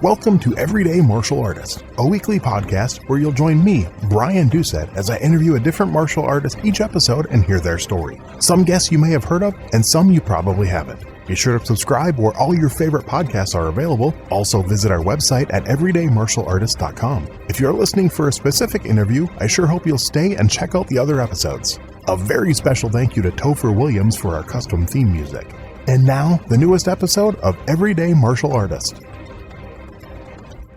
Welcome to Everyday Martial Artist, a weekly podcast where you'll join me, Brian Doucette, as I interview a different martial artist each episode and hear their story. Some guests you may have heard of, and some you probably haven't. Be sure to subscribe where all your favorite podcasts are available. Also visit our website at everydaymartialartist.com. If you're listening for a specific interview, I sure hope you'll stay and check out the other episodes. A very special thank you to Topher Williams for our custom theme music. And now, the newest episode of Everyday Martial Artist.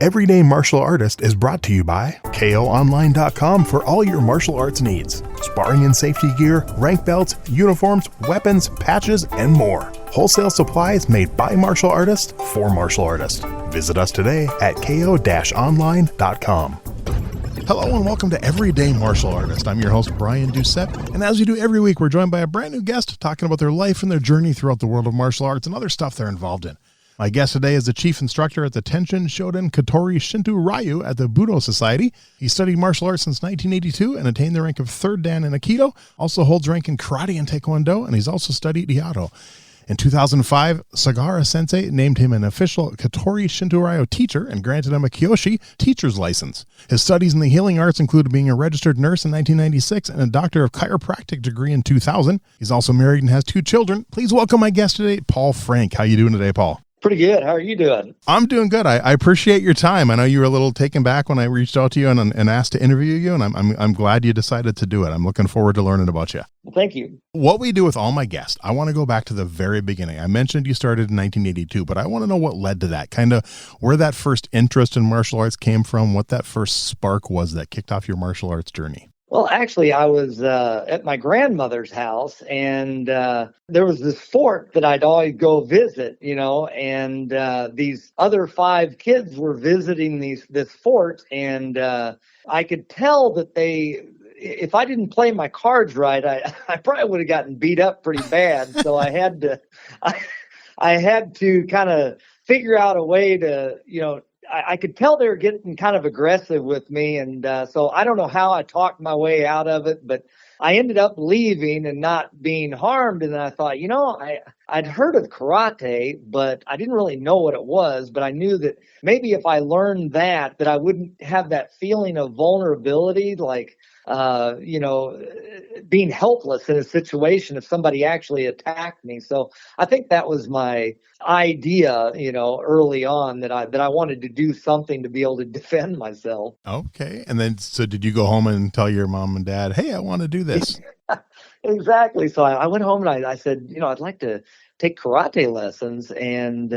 Everyday Martial Artist is brought to you by KOOnline.com for all your martial arts needs. Sparring and safety gear, rank belts, uniforms, weapons, patches, and more. Wholesale supplies made by martial artists for martial artists. Visit us today at ko-online.com. Hello and welcome to Everyday Martial Artist. I'm your host, Brian Doucette, and as we do every week, we're joined by a brand new guest talking about their life and their journey throughout the world of martial arts and other stuff they're involved in. My guest today is the chief instructor at the Tenshin Shōden Katori Shintō-ryū at the Budo Society. He studied martial arts since 1982 and attained the rank of 3rd Dan in Aikido, also holds rank in karate and taekwondo, and he's also studied iaido. In 2005, Sagara Sensei named him an official Katori Shintō-ryū teacher and granted him a Kyoshi teacher's license. His studies in the healing arts include being a registered nurse in 1996 and a Doctor of Chiropractic degree in 2000. He's also married and has 2 children. Please welcome my guest today, Paul Frank. How you doing today, Paul? Pretty good. How are you doing? I'm doing good. I appreciate your time. I know you were a little taken back when I reached out to you and asked to interview you, and I'm glad you decided to do it. I'm looking forward to learning about you. Well, thank you. What we do with all my guests, I want to go back to the very beginning. I mentioned you started in 1982, but I want to know what led to that, kind of where that first interest in martial arts came from, what that first spark was that kicked off your martial arts journey. Well, actually, I was at my grandmother's house, and there was this fort that I'd always go visit, and these other 5 kids were visiting this fort, and I could tell that if I didn't play my cards right, I probably would have gotten beat up pretty bad. So I had to kind of figure out a way to, I could tell they were getting kind of aggressive with me. And so I don't know how I talked my way out of it, but I ended up leaving and not being harmed. And then I thought, I'd heard of karate, but I didn't really know what it was. But I knew that maybe if I learned that I wouldn't have that feeling of vulnerability, like, being helpless in a situation if somebody actually attacked me. So I think that was my idea, early on that I wanted to do something to be able to defend myself. Okay. And then, so did you go home and tell your mom and dad, hey, I want to do this? Exactly. So I went home and I said, I'd like to take karate lessons. And,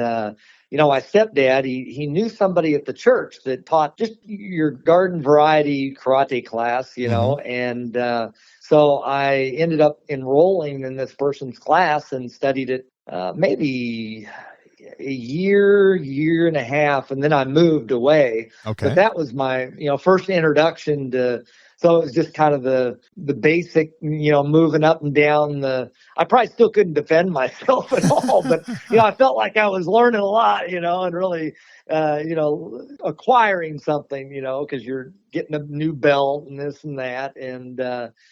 my stepdad, he knew somebody at the church that taught just your garden variety karate class, and so I ended up enrolling in this person's class and studied it maybe a year and a half, and then I moved away. Okay. But that was my, first introduction to. So it was just kind of the basic, moving up and down I probably still couldn't defend myself at all, but, I felt like I was learning a lot, and really, acquiring something, because you're getting a new belt and this and that. And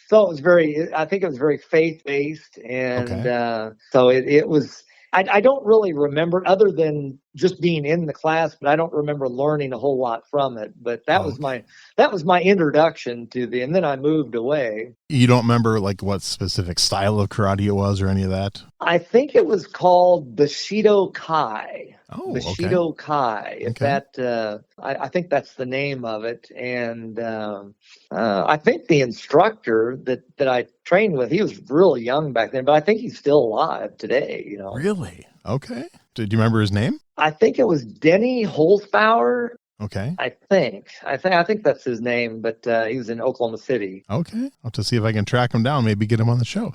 so I think it was very faith-based. And okay. So it was, I don't really remember other than just being in the class, but I don't remember learning a whole lot from it. But that was my introduction to and then I moved away. You don't remember like what specific style of karate it was or any of that? I think it was called Bushido Kai. Oh, Bushido okay. Kai. If Okay. I think that's the name of it. And I think the instructor that I trained with, he was really young back then, but I think he's still alive today. Really? Okay. Did you remember his name? I think it was Denny Holzbauer. Okay. I think that's his name, but he was in Oklahoma City. Okay. I'll have to see if I can track him down, maybe get him on the show.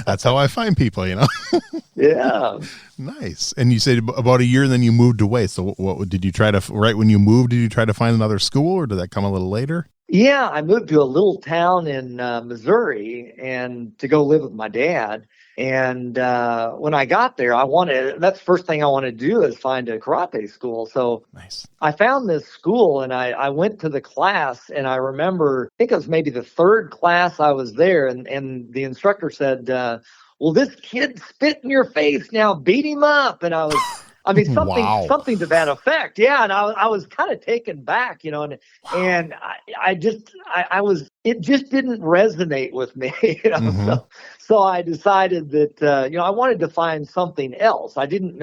That's how I find people, Yeah. Nice. And you said about a year and then you moved away. So what did you try to, right when you moved, did you try to find another school or did that come a little later? Yeah, I moved to a little town in Missouri and to go live with my dad. And when I got there, that's the first thing I wanted to do is find a karate school. So nice. I found this school and I went to the class, and I remember, I think it was maybe the 3rd class I was there, and the instructor said, well, this kid spit in your face, now beat him up. And I was I mean, Wow. something to that effect. Yeah. And I was kind of taken back, and I was, it just didn't resonate with me, Mm-hmm. so I decided that, I wanted to find something else. I didn't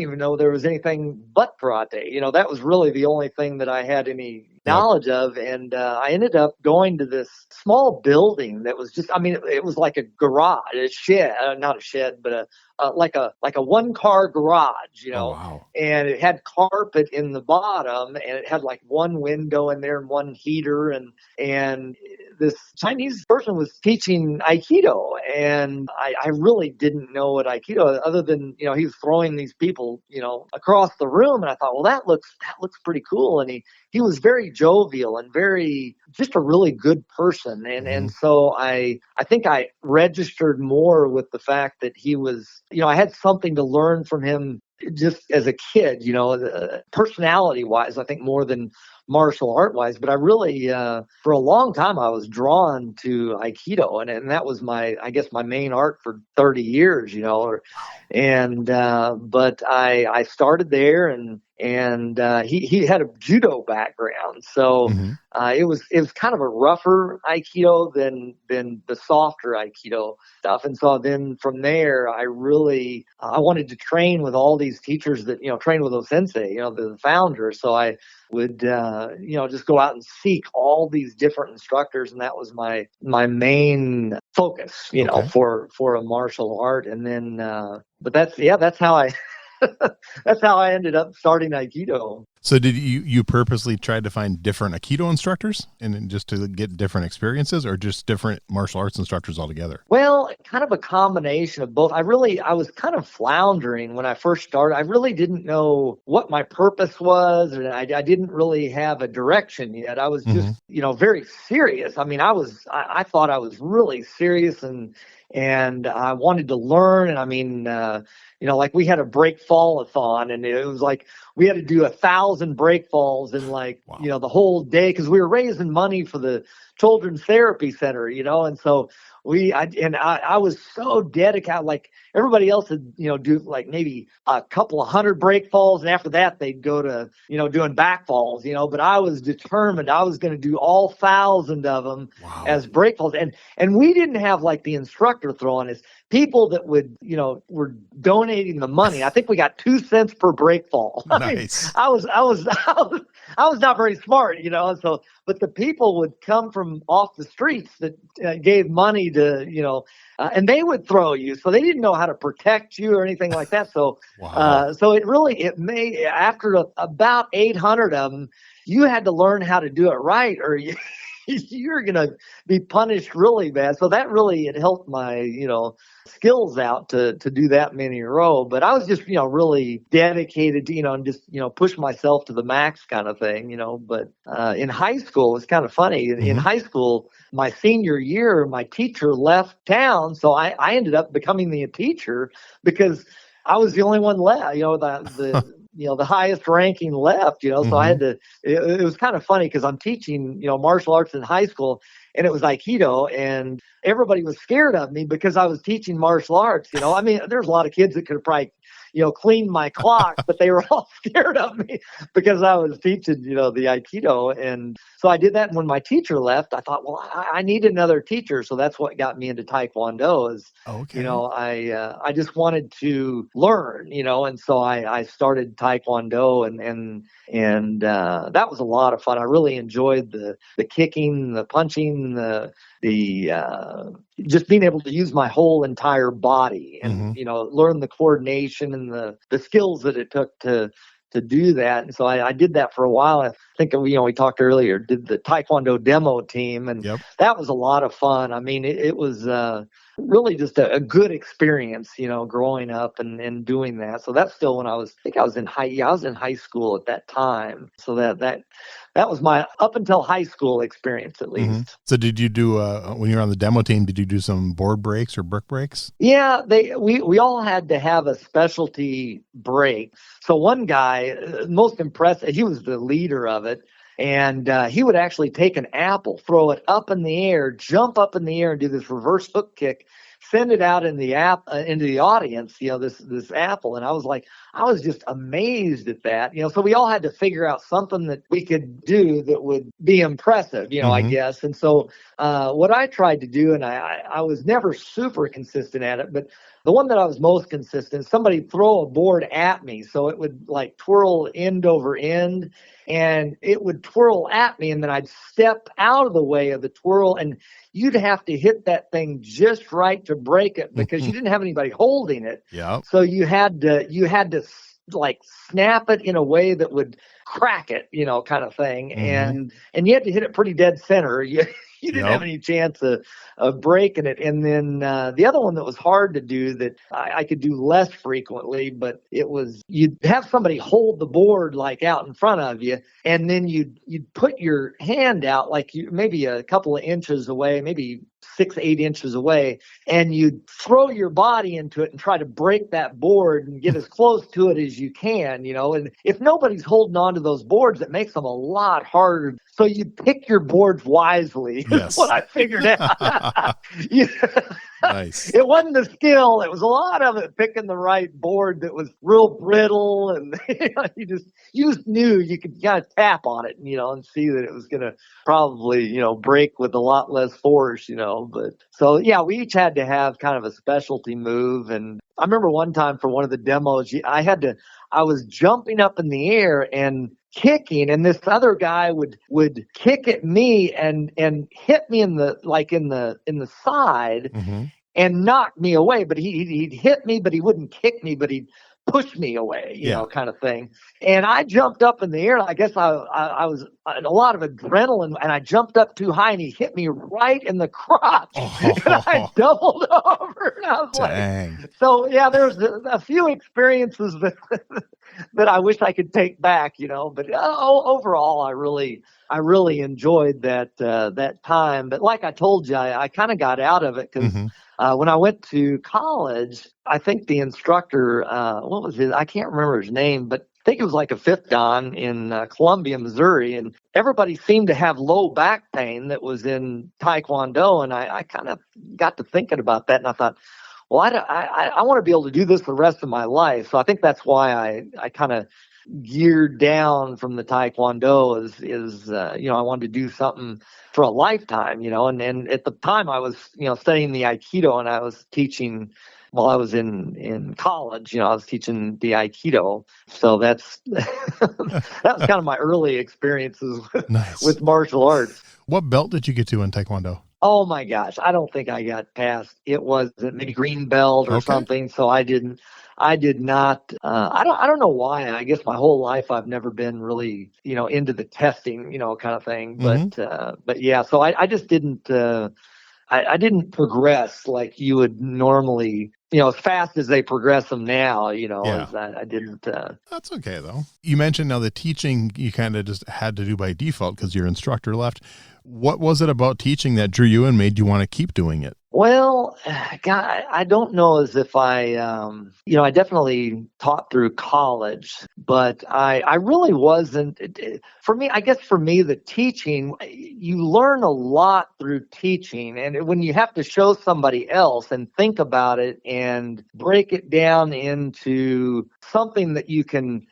even know there was anything but karate. That was really the only thing that I had any Yep. knowledge of. And I ended up going to this small building that was just, I mean, it was like a garage, a shed, not a shed, but like a one car garage, Oh, wow. and it had carpet in the bottom, and it had like one window in there and one heater, and this Chinese person was teaching Aikido, and I really didn't know what Aikido, other than he was throwing these people across the room, and I thought, well, that looks pretty cool, and he was very jovial and very, just a really good person, and so I think I registered more with the fact that he was, I had something to learn from him just as a kid, personality wise, I think more than martial art wise. But I really, for a long time, I was drawn to Aikido, and that was I guess my main art for 30 years, but I started there, and he had a judo background, so Mm-hmm. it was kind of a rougher Aikido than the softer Aikido stuff. And so then from there, I really I wanted to train with all these teachers that train with Osensei, the founder. So I would just go out and seek all these different instructors, and that was my main focus, Okay. for a martial art. And then but that's how I that's how I ended up starting Aikido. So did you purposely try to find different Aikido instructors and then just to get different experiences, or just different martial arts instructors altogether? Well, kind of a combination of both. I was kind of floundering when I first started. I really didn't know what my purpose was, and I didn't really have a direction yet. I was Mm-hmm. just, very serious. I mean, I thought I was really serious, and I wanted to learn. And I mean, like we had a break fall-a-thon, and it was like we had to do 1,000 break falls in like, Wow. the whole day, because we were raising money for the children's therapy center, and so I was so dedicated. Like everybody else would, do like maybe a couple of hundred break falls, and after that they'd go to, doing back falls, but I was determined I was going to do all 1,000 of them Wow. as break falls. And we didn't have like the instructor throwing us. People that would, were donating the money. I think we got 2 cents per break fall. I mean, Nice. I was not very smart, so, but the people would come from off the streets that gave money to, and they would throw you. So they didn't know how to protect you or anything like that. So, Wow. so it made, after about 800 of them, you had to learn how to do it right, or you're going to be punished really bad. So that really, it helped my, skills out to do that many in a row. But I was just, really dedicated to, and just, push myself to the max kind of thing, but in high school, it's kind of funny. In Mm-hmm. high school, my senior year, my teacher left town. So I ended up becoming the teacher because I was the only one left, the highest ranking left, so I Mm-hmm. had to, it was kind of funny because I'm teaching, martial arts in high school, and it was Aikido, and everybody was scared of me because I was teaching martial arts, I mean, there's a lot of kids that could have probably, cleaned my clock, but they were all scared of me because I was teaching, the Aikido. And so I did that. And when my teacher left, I thought, well, I need another teacher. So that's what got me into Taekwondo is, Okay. I just wanted to learn, and so I started Taekwondo, and that was a lot of fun. I really enjoyed the kicking, the punching, the just being able to use my whole entire body, and Mm-hmm. learn the coordination and the skills that it took to do that. And so I did that for a while. I think we talked earlier, did the Taekwondo demo team, and Yep. that was a lot of fun. I mean, it was really just a good experience, growing up and doing that. So that's still when I think I was in high school at that time. So that was my up until high school experience, at Mm-hmm. least. So did you do when you were on the demo team? Did you do some board breaks or brick breaks? Yeah, we all had to have a specialty break. So one guy, most impressive, he was the leader of it, and he would actually take an apple, throw it up in the air, jump up in the air, and do this reverse hook kick send it out in the into the audience, this apple. And I was just amazed at that, so we all had to figure out something that we could do that would be impressive, I guess. And so what I tried to do, and I was never super consistent at it, but the one that I was most consistent, somebody throw a board at me. So it would like twirl end over end, and it would twirl at me, and then I'd step out of the way of the twirl, and you'd have to hit that thing just right to break it because you didn't have anybody holding it. Yeah. So you had to like snap it in a way that would crack it, kind of thing. And you had to hit it pretty dead center. You didn't have any chance of breaking it. And then the other one that was hard to do that I could do less frequently, but it was you'd have somebody hold the board like out in front of you, and then you'd put your hand out like maybe a couple of inches away, maybe 6-8 inches away, and you'd throw your body into it and try to break that board and get as close to it as you can, and if nobody's holding on to those boards, it makes them a lot harder. So you pick your boards wisely. Yes. Is what I figured out. Nice. It wasn't the skill. It was a lot of it picking the right board that was real brittle, and you just knew you could kind of tap on it, and see that it was going to probably, break with a lot less force, But so, yeah, we each had to have kind of a specialty move. And I remember one time for one of the demos, I was jumping up in the air and kicking, and this other guy would kick at me and hit me in the side and knock me away. But he'd hit me, but he wouldn't kick me, but he'd push me away, you know, kind of thing. And I jumped up in the air. I guess I was a lot of adrenaline, and I jumped up too high, and he hit me right in the crotch. And I doubled over, and I was like, so yeah, there's a few experiences that I wish I could take back, but overall, I really enjoyed that time. But like I told you, I kind of got out of it because when I went to college, I think the instructor, what was his? I can't remember his name, but I think it was like a fifth dan in Columbia, Missouri, and everybody seemed to have low back pain that was in Taekwondo, and I kind of got to thinking about that, and I thought, well, I want to be able to do this the rest of my life. So I think that's why I kind of geared down from the Taekwondo is I wanted to do something for a lifetime, and at the time I was, studying the Aikido, and I was teaching while I was in college, I was teaching the Aikido. So that was kind of my early experiences with martial arts. What belt did you get to in Taekwondo? Oh my gosh, I don't think I got past. It was maybe green belt or something. So I did not. I don't know why. I guess my whole life I've never been really, into the testing, kind of thing. But yeah. So I just didn't. I didn't progress like you would normally, as fast as they progress them now, I didn't. That's okay, though. You mentioned now the teaching you kind of just had to do by default because your instructor left. What was it about teaching that drew you and made you want to keep doing it? Well, God, I don't know as if I definitely taught through college, but I really wasn't. For me, the teaching, you learn a lot through teaching. And when you have to show somebody else and think about it and break it down into something that you can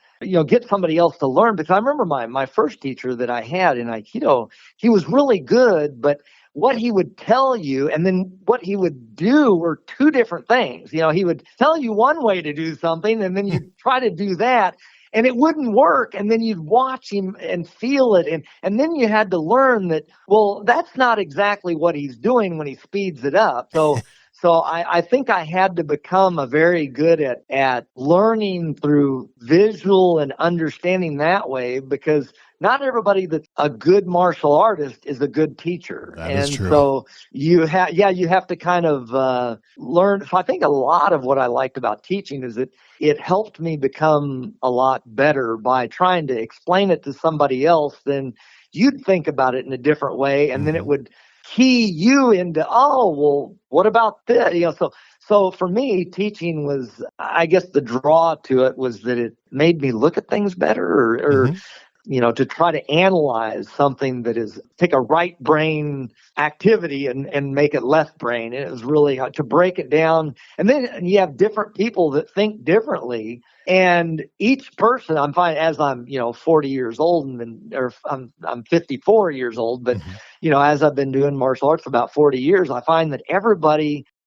get somebody else to learn. Because I remember my first teacher that I had in Aikido, he was really good, but what he would tell you and then what he would do were two different things. He would tell you one way to do something, and then you'd try to do that, and it wouldn't work. And then you'd watch him and feel it. And then you had to learn that, well, that's not exactly what he's doing when he speeds it up. So I think I had to become a very good at learning through visual and understanding that way, because not everybody that's a good martial artist is a good teacher. That is true. So you have to kind of learn. So I think a lot of what I liked about teaching is that it helped me become a lot better by trying to explain it to somebody else. Then you'd think about it in a different way, and then it would key you into, oh, well, what about this? So for me, teaching was, I guess the draw to it was that it made me look at things better, or to try to analyze something that is, take a right brain activity and make it left brain. And it was really hard to break it down. And then you have different people that think differently. And each person, I'm finding as I'm, 40 years old, or I'm 54 years old, but, as I've been doing martial arts for about 40 years, I find that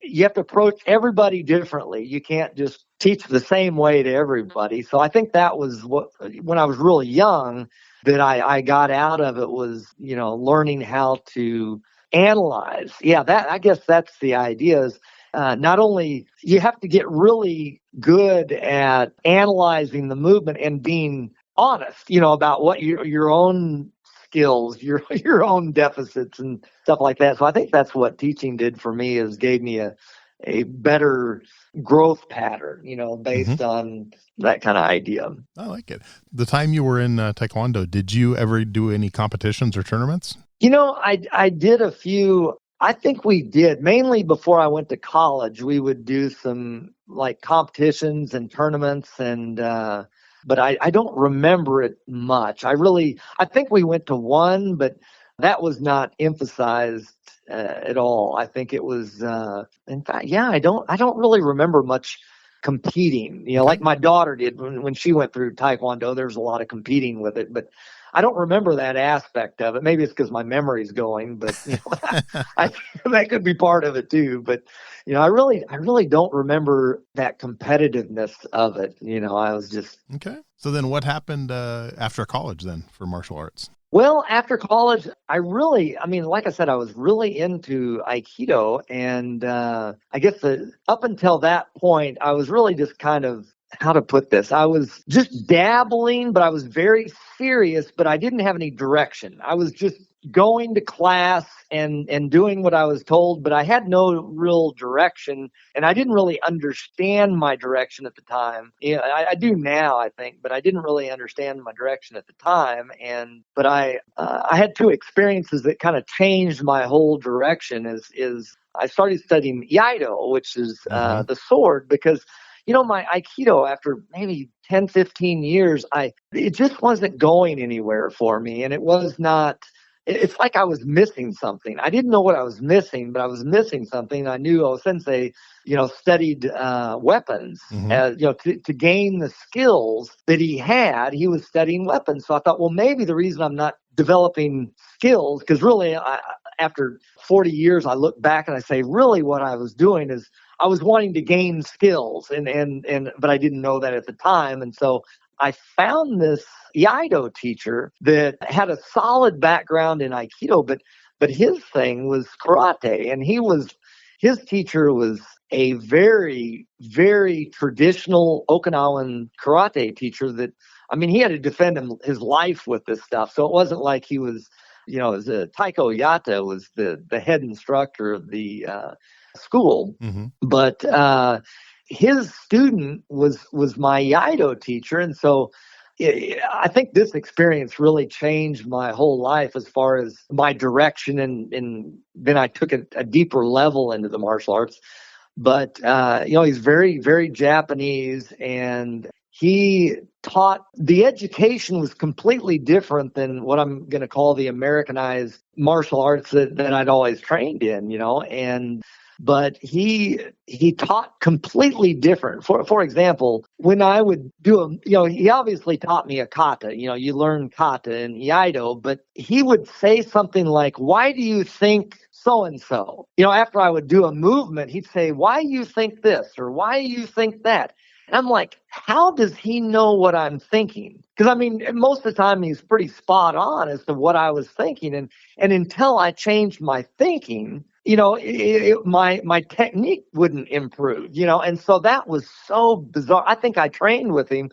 you have to approach everybody differently. You can't just teach the same way to everybody. So I think that was when I was really young, that I got out of it was, learning how to analyze. Yeah, I guess that's the idea is, not only you have to get really good at analyzing the movement and being honest, about what your own skills, your own deficits and stuff like that. So I think that's what teaching did for me, is gave me a better growth pattern, based on that kind of idea. I like it. The time you were in Taekwondo, did you ever do any competitions or tournaments? I did a few. I think we did. Mainly before I went to college, we would do some like competitions and tournaments, and but I don't remember it much. I think we went to one, but that was not emphasized at all. I think it was, in fact, yeah, I don't really remember much competing, like my daughter did when she went through Taekwondo. There's a lot of competing with it, but I don't remember that aspect of it. Maybe it's because my memory's going, but that could be part of it too. But I really don't remember that competitiveness of it. I was just okay. So then, what happened after college then for martial arts? Well, after college, like I said, I was really into Aikido, and I guess up until that point, I was really just kind of, how to put this, I was just dabbling, but I was very serious, but I didn't have any direction. I was just going to class and doing what I was told, but I had no real direction, and I didn't really understand my direction at the time. I do now, I think, but I didn't really understand my direction at the time. But I had two experiences that kind of changed my whole direction. Is I started studying iaido, which is the sword, because my Aikido, after maybe 10, 15 years, it just wasn't going anywhere for me. And it's like I was missing something. I didn't know what I was missing, but I was missing something. I knew Sensei, studied weapons, to gain the skills that he had. He was studying weapons. So I thought, well, maybe the reason I'm not developing skills, because really after 40 years, I look back and I say, really what I was doing is I was wanting to gain skills, but I didn't know that at the time. And so I found this iaido teacher that had a solid background in Aikido, but his thing was karate, and his teacher was a very, very traditional Okinawan karate teacher that, he had to defend his life with this stuff. So it wasn't like he was, Taiko Yata was the head instructor of the school, but his student was my iaido teacher. And so I think this experience really changed my whole life as far as my direction, and then I took a deeper level into the martial arts. But he's very, very Japanese, and he taught, the education was completely different than what I'm going to call the Americanized martial arts that I'd always trained in, but he taught completely different. For example, when I would do he obviously taught me a kata. You learn kata in iaido, but he would say something like, "Why do you think so and so?" After I would do a movement, he'd say, "Why do you think this?" or "Why do you think that?" And I'm like, how does he know what I'm thinking? Because most of the time he's pretty spot on as to what I was thinking, and until I changed my thinking, my technique wouldn't improve, and so that was so bizarre. I think I trained with him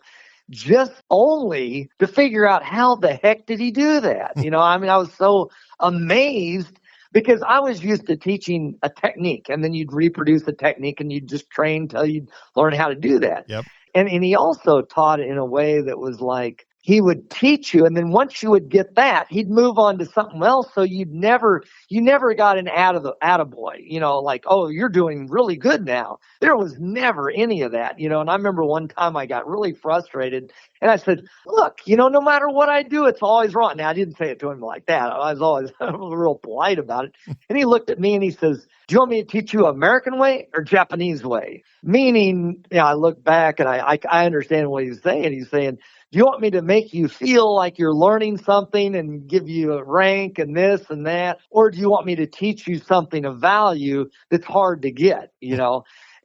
just only to figure out how the heck did he do that. I was so amazed, because I was used to teaching a technique, and then you'd reproduce the technique, and you'd just train till you'd learn how to do that. Yep. And he also taught it in a way that was like, he would teach you, and then once you would get that, he'd move on to something else. So you never got an attaboy, like, oh, you're doing really good now. There was never any of that, And I remember one time I got really frustrated, and I said, look, no matter what I do, it's always wrong. Now, I didn't say it to him like that. I was always real polite about it. And he looked at me and he says, do you want me to teach you American way or Japanese way? Meaning, I look back and I understand what he's saying. He's saying, do you want me to make you feel like you're learning something and give you a rank and this and that? Or do you want me to teach you something of value that's hard to get,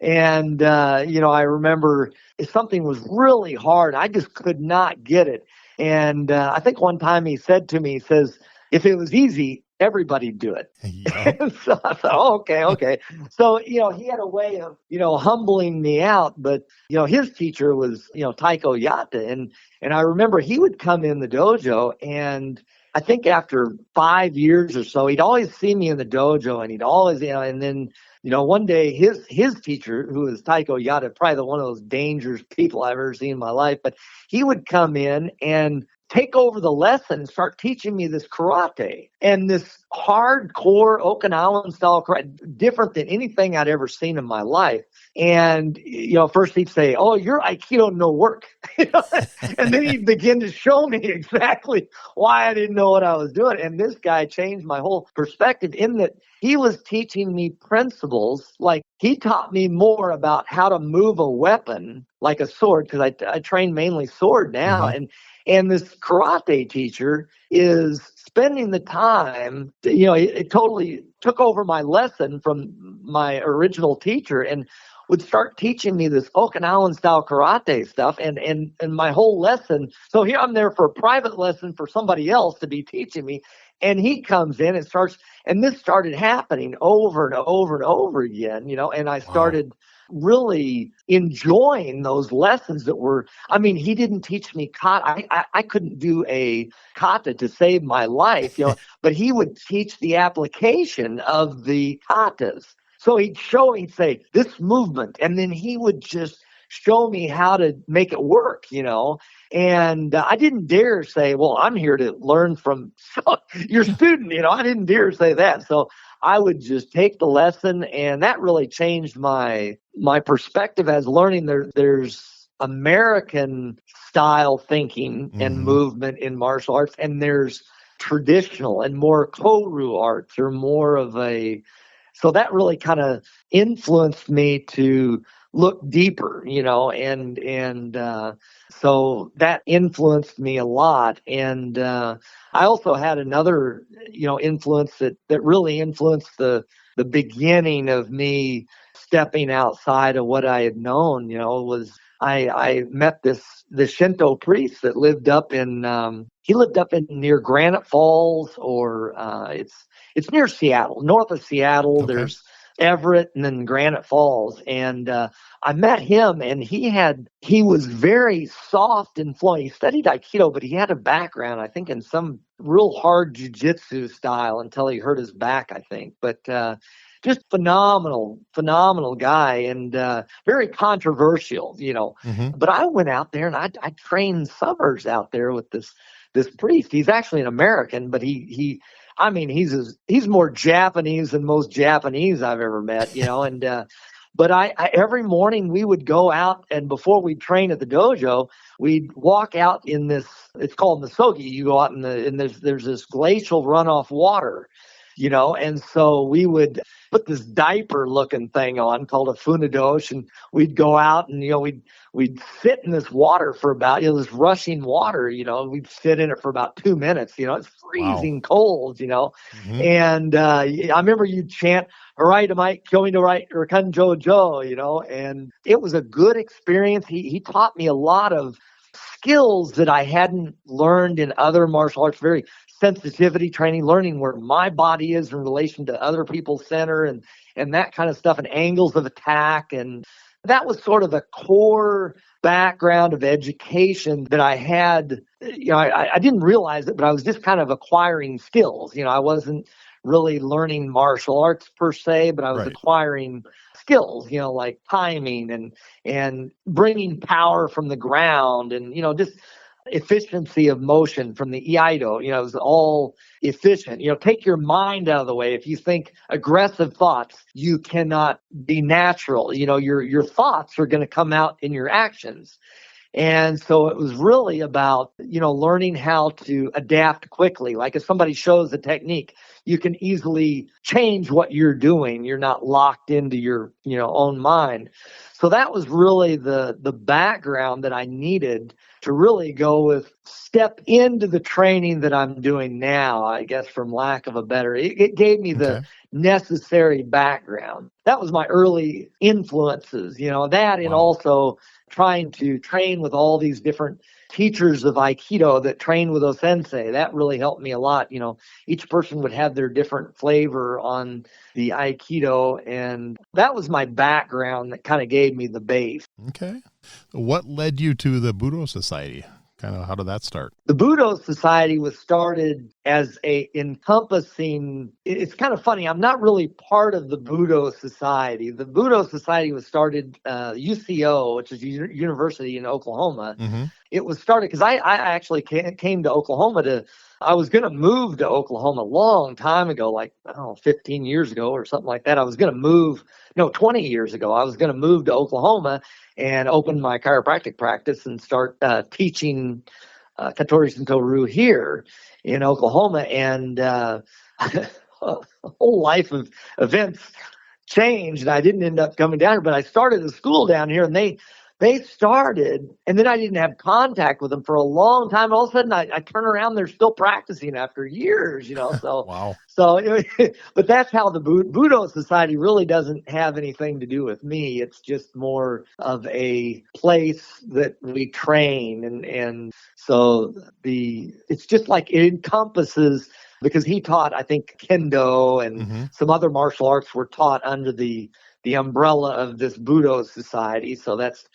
And, I remember if something was really hard, I just could not get it. And I think one time he said to me, he says, if it was easy, everybody'd do it. Yep. So I thought, oh, okay. So, he had a way of, humbling me out. But, his teacher was, Taiko Yata. And I remember he would come in the dojo, and I think after 5 years or so, he'd always see me in the dojo, and he'd always, and then, one day his teacher, who was Taiko Yata, probably one of those dangerous people I've ever seen in my life, but he would come in and take over the lesson and start teaching me this karate, and this hardcore Okinawan style karate, different than anything I'd ever seen in my life. And, first he'd say, oh, your Aikido no work. And then he'd begin to show me exactly why I didn't know what I was doing. And this guy changed my whole perspective in that he was teaching me principles. Like, he taught me more about how to move a weapon like a sword, because I train mainly sword now. Mm-hmm. And this karate teacher is spending the time, it totally took over my lesson from my original teacher and would start teaching me this Okinawan style karate stuff and my whole lesson. So here I'm there for a private lesson for somebody else to be teaching me. And he comes in and and this started happening over and over and over again, and I started really enjoying those lessons that were, he didn't teach me kata. I couldn't do a kata to save my life, but he would teach the application of the katas. So he'd say, this movement, and then he would just show me how to make it work, and I didn't dare say, well, I'm here to learn from your student, I didn't dare say that. So I would just take the lesson, and that really changed my perspective as learning. There's American style thinking and movement in martial arts, and there's traditional and more Koryu arts, or more of so that really kind of influenced me to look deeper, and so that influenced me a lot. And I also had another, influence that really influenced the beginning of me stepping outside of what I had known, was I met this Shinto priest that lived up in, he lived up in near Granite Falls, or it's near Seattle, north of Seattle. Okay. There's Everett and then Granite Falls. And I met him, and he was very soft and flowing. He studied Aikido, but he had a background, I think, in some real hard jiu-jitsu style until he hurt his back, I think. But just phenomenal guy, and very controversial, But I went out there and I trained summers out there with this priest. He's actually an American, but he's more Japanese than most Japanese I've ever met, and but I every morning we would go out, and before we'd train at the dojo, we'd walk out in this, it's called Misogi. You go out and there's this glacial runoff water, and so we would put this diaper looking thing on called a funadosh, and we'd go out and, we'd sit in this water for about, this rushing water, we'd sit in it for about 2 minutes, it's freezing cold, and I remember you'd chant, "Alright, Mike, going to right or Kanjo Jo," and it was a good experience. He taught me a lot of skills that I hadn't learned in other martial arts, very sensitivity training, learning where my body is in relation to other people's center and that kind of stuff, and angles of attack. And that was sort of a core background of education that I had. I didn't realize it, but I was just kind of acquiring skills. I wasn't really learning martial arts per se, but I was acquiring skills, like timing and bringing power from the ground, and just efficiency of motion from the iaido. It was all efficient. Take your mind out of the way. If you think aggressive thoughts, you cannot be natural. Your thoughts are going to come out in your actions. And so it was really about, learning how to adapt quickly. Like if somebody shows a technique, you can easily change what you're doing. You're not locked into your, own mind. So that was really the background that I needed to really go with, step into the training that I'm doing now, I guess, from lack of a better. It gave me the necessary background. That was my early influences, that and also trying to train with all these different teachers of Aikido that train with O-sensei. That really helped me a lot. Each person would have their different flavor on the Aikido, and that was my background that kind of gave me the base. Okay. What led you to the Budo Society? Kind of how did that start? The Budo Society was started as it's kind of funny. I'm not really part of the Budo Society. The Budo Society was started, UCO, which is University in Oklahoma. Mm-hmm. It was started because I actually came to Oklahoma I was going to move to Oklahoma a long time ago, 15 years ago or something like that. I was going to move, 20 years ago. I was going to move to Oklahoma and open my chiropractic practice and start teaching Katori Shintō-ryū here in Oklahoma. And a whole life of events changed. I didn't end up coming down here, but I started a school down here, and they started, and then I didn't have contact with them for a long time. All of a sudden, I turn around, they're still practicing after years, so. Wow. So, but that's how the Budo Society really doesn't have anything to do with me. It's just more of a place that we train. And so it's just like it encompasses, because he taught, I think, Kendo and some other martial arts were taught under the umbrella of this Budo Society. So that's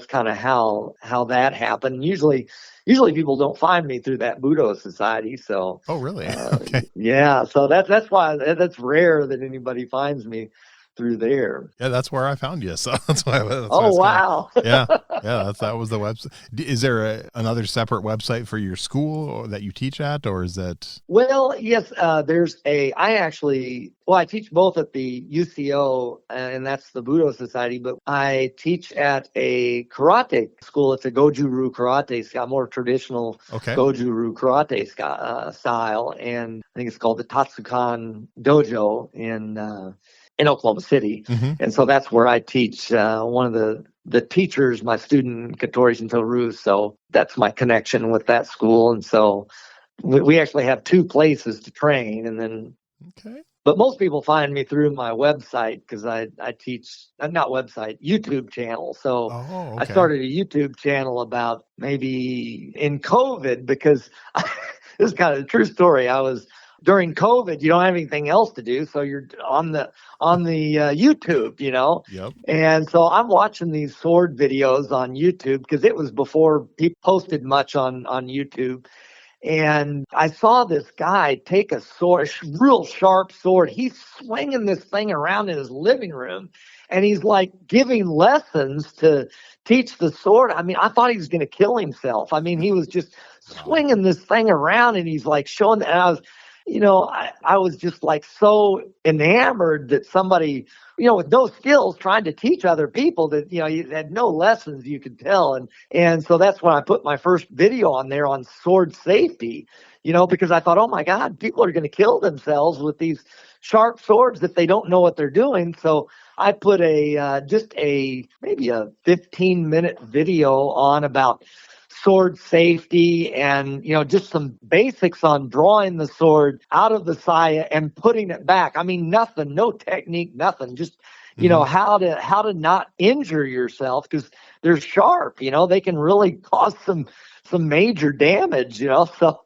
kind of how that happened. Usually people don't find me through that Budo Society. So. Oh, really? Okay. Yeah. So that's why that's rare that anybody finds me through there. Yeah, that's where I found you. So that's why. Wow. Yeah. That was the website. Is there another separate website for your school that you teach at, or is that? Well, yes. I teach both at the UCO, and that's the Budo Society, but I teach at a karate school. It's a Goju-ryu karate style, more traditional Goju-ryu karate style, and I think it's called the Tatsukan Dojo in Oklahoma City. And so that's where I teach. One of the teachers, my student, Katori Shintō-ryū. So that's my connection with that school. And so we actually have two places to train. And then, but most people find me through my website, because I teach, not website, YouTube channel. So I started a YouTube channel about maybe in COVID, because this is kind of a true story. During COVID, you don't have anything else to do, so you're on the YouTube, Yep. And so I'm watching these sword videos on YouTube, because it was before people posted much on YouTube. And I saw this guy take a sword, real sharp sword. He's swinging this thing around in his living room, and he's like giving lessons to teach the sword. I mean, I thought he was going to kill himself. I mean, he was just swinging this thing around, and he's like showing. And I was just like so enamored that somebody, with no skills, trying to teach other people that, you had no lessons, you could tell. And so that's when I put my first video on there on sword safety, because I thought, oh my God, people are going to kill themselves with these sharp swords if they don't know what they're doing. So I put maybe a 15-minute video on about sword safety and, just some basics on drawing the sword out of the saya and putting it back. I mean, nothing, no technique, nothing, just, how to not injure yourself, because they're sharp, they can really cause some major damage, so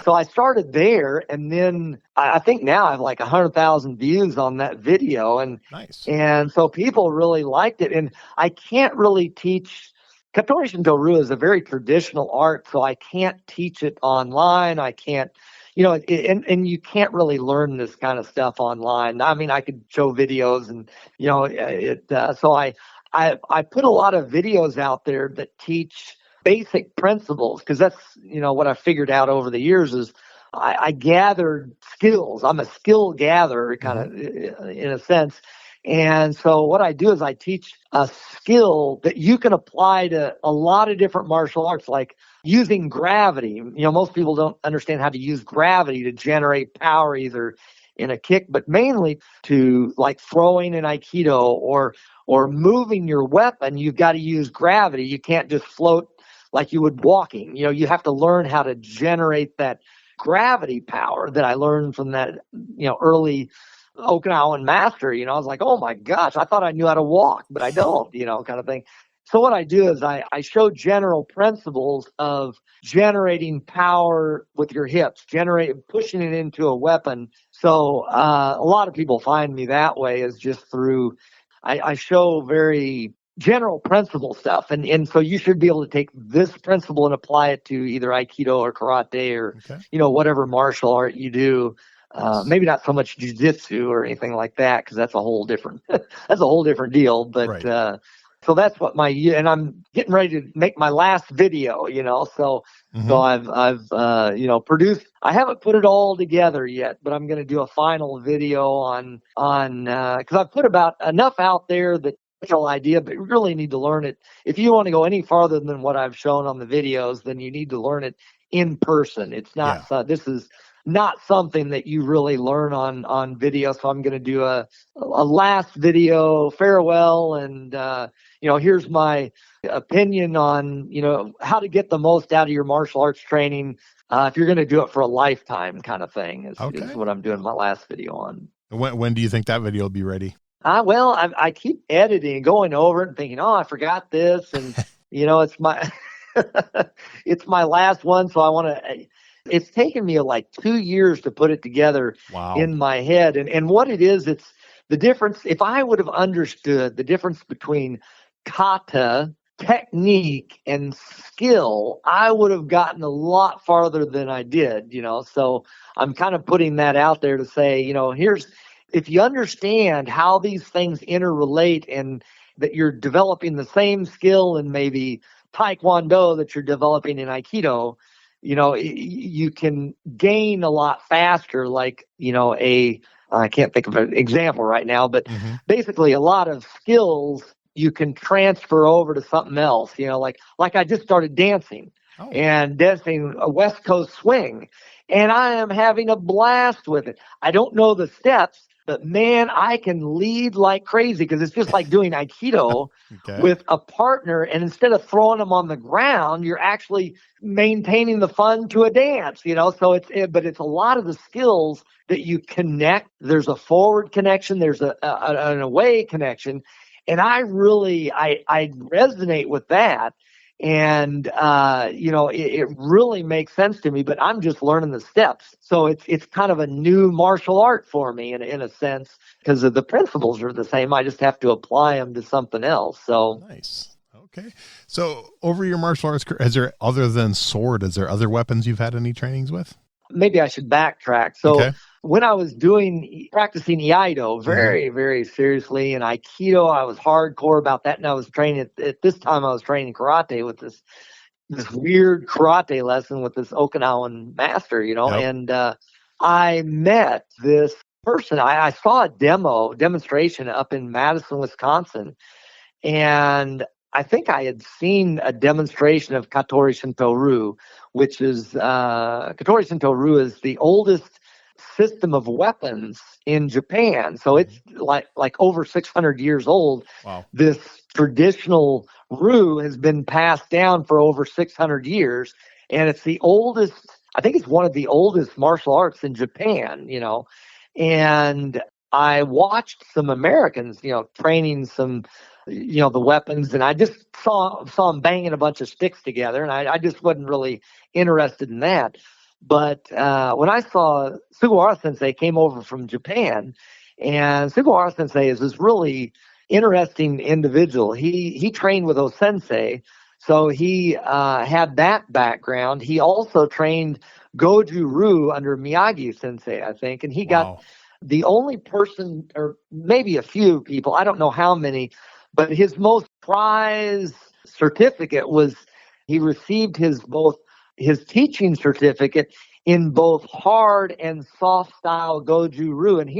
I started there, and then I think now I have like 100,000 views on that video, and nice. And so people really liked it. And I can't really teach. Katori Shintō-ryū is a very traditional art, so I can't teach it online. I can't, and you can't really learn this kind of stuff online. I mean, I could show videos, and so I put a lot of videos out there that teach basic principles, because that's, what I figured out over the years is I gathered skills. I'm a skill gatherer, kind of in a sense. And so what I do is I teach a skill that you can apply to a lot of different martial arts, like using gravity. Most people don't understand how to use gravity to generate power, either in a kick, but mainly to like throwing in Aikido or moving your weapon. You've got to use gravity. You can't just float like you would walking. You have to learn how to generate that gravity power that I learned from that, early Okinawan master. I was like, oh my gosh, I thought I knew how to walk, but I don't, kind of thing. So what I do is I show general principles of generating power with your hips, pushing it into a weapon. So a lot of people find me that way, is just through, I show very general principle stuff. And so you should be able to take this principle and apply it to either Aikido or karate or, whatever martial art you do. Maybe not so much jiu-jitsu or anything like that, because that's a whole different, deal. But, so that's what and I'm getting ready to make my last video, so I've produced, I haven't put it all together yet, but I'm going to do a final video on because I've put about enough out there that idea, but you really need to learn it. If you want to go any farther than what I've shown on the videos, then you need to learn it in person. It's not, this is not something that you really learn on video. So I'm going to do a last video farewell. And, here's my opinion on, how to get the most out of your martial arts training. If you're going to do it for a lifetime kind of thing is what I'm doing my last video on. When do you think that video will be ready? Well, I keep editing, going over it and thinking, I forgot this. And, it's my, it's my last one. So I want to, it's taken me like 2 years to put it together in my head. And what it is, it's the difference. If I would have understood the difference between kata, technique, and skill, I would have gotten a lot farther than I did, So I'm kind of putting that out there to say, if you understand how these things interrelate and that you're developing the same skill in maybe Taekwondo that you're developing in Aikido, you can gain a lot faster, like, I can't think of an example right now, but basically a lot of skills you can transfer over to something else, like I just started dancing and dancing a West Coast swing, and I am having a blast with it. I don't know the steps, but man, I can lead like crazy, because it's just like doing Aikido with a partner. And instead of throwing them on the ground, you're actually maintaining the fun to a dance, So but it's a lot of the skills that you connect. There's a forward connection. There's an away connection. And I really, I resonate with that. And, it really makes sense to me, but I'm just learning the steps. So it's kind of a new martial art for me in a sense, because the principles are the same. I just have to apply them to something else. So nice. Okay. So over your martial arts career, other than sword, is there other weapons you've had any trainings with? Maybe I should backtrack. So when I was practicing iaido very, very seriously, and Aikido, I was hardcore about that. And I was training at this time, I was training karate with this weird karate lesson with this Okinawan master, and I met this person. I saw a demonstration up in Madison, Wisconsin. And I think I had seen a demonstration of Katori Shintō-ryū, which is, Katori Shintō-ryū is the oldest system of weapons in Japan. So it's like over 600 years old. Wow. This traditional ryu has been passed down for over 600 years. And it's the oldest, I think it's one of the oldest martial arts in Japan, And I watched some Americans, training some, the weapons, and I just saw them banging a bunch of sticks together, and I just wasn't really interested in that. But when I saw Sugawara Sensei came over from Japan, and Sugawara Sensei is this really interesting individual. He trained with O-sensei, so he had that background. He also trained Goju Ryu under Miyagi Sensei, I think, and he got the only person, or maybe a few people, I don't know how many, but his most prized certificate was He received his teaching certificate in both hard and soft style Goju-Ryu. And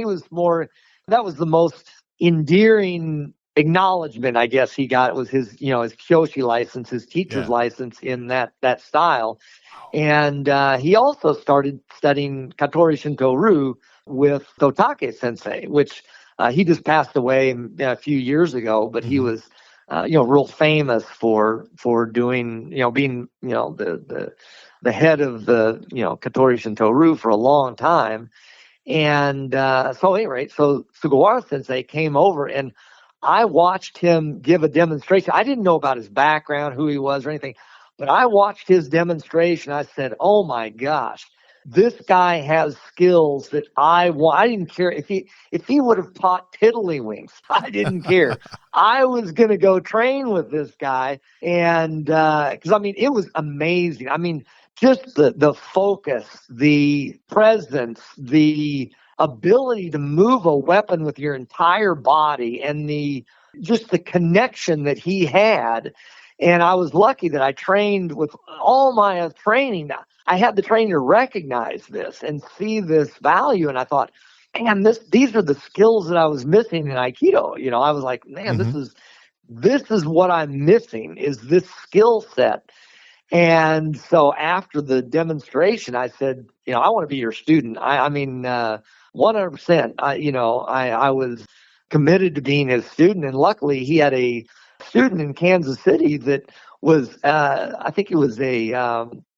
that was the most endearing acknowledgement, I guess, he got, was his Kyoshi license, his teacher's license in that style. And he also started studying Katori Shintō-ryū with Totake sensei, which he just passed away a few years ago, but he was real famous for doing, being, the head of the, Katori Shintō-ryū for a long time. And so at any rate, so Sugawara sensei came over, and I watched him give a demonstration. I didn't know about his background, who he was or anything, but I watched his demonstration. I said, oh my gosh, this guy has skills that I want. I didn't care if he would have taught tiddlywinks. I didn't care. I was going to go train with this guy. And because, it was amazing. Just the focus, the presence, the ability to move a weapon with your entire body, and the connection that he had. And I was lucky that I trained with all my training. I had the training to recognize this and see this value. And I thought, man, these are the skills that I was missing in Aikido. I was like, man, this is what I'm missing, is this skill set. And so after the demonstration, I said, I want to be your student. 100%. I was committed to being his student. And luckily, he had a student in Kansas City that was, I think he was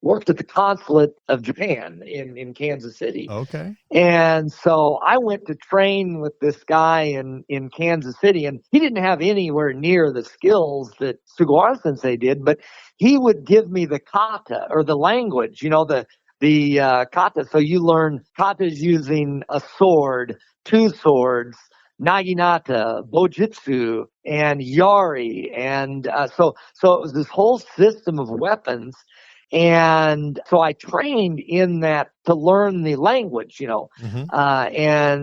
worked at the consulate of Japan in Kansas City. Okay. And so I went to train with this guy in Kansas City, and he didn't have anywhere near the skills that Sugawara sensei did, but he would give me the kata, or the language, the kata. So you learn katas using a sword, two swords, naginata, bojutsu, and yari. And so it was this whole system of weapons. And so I trained in that to learn the language, and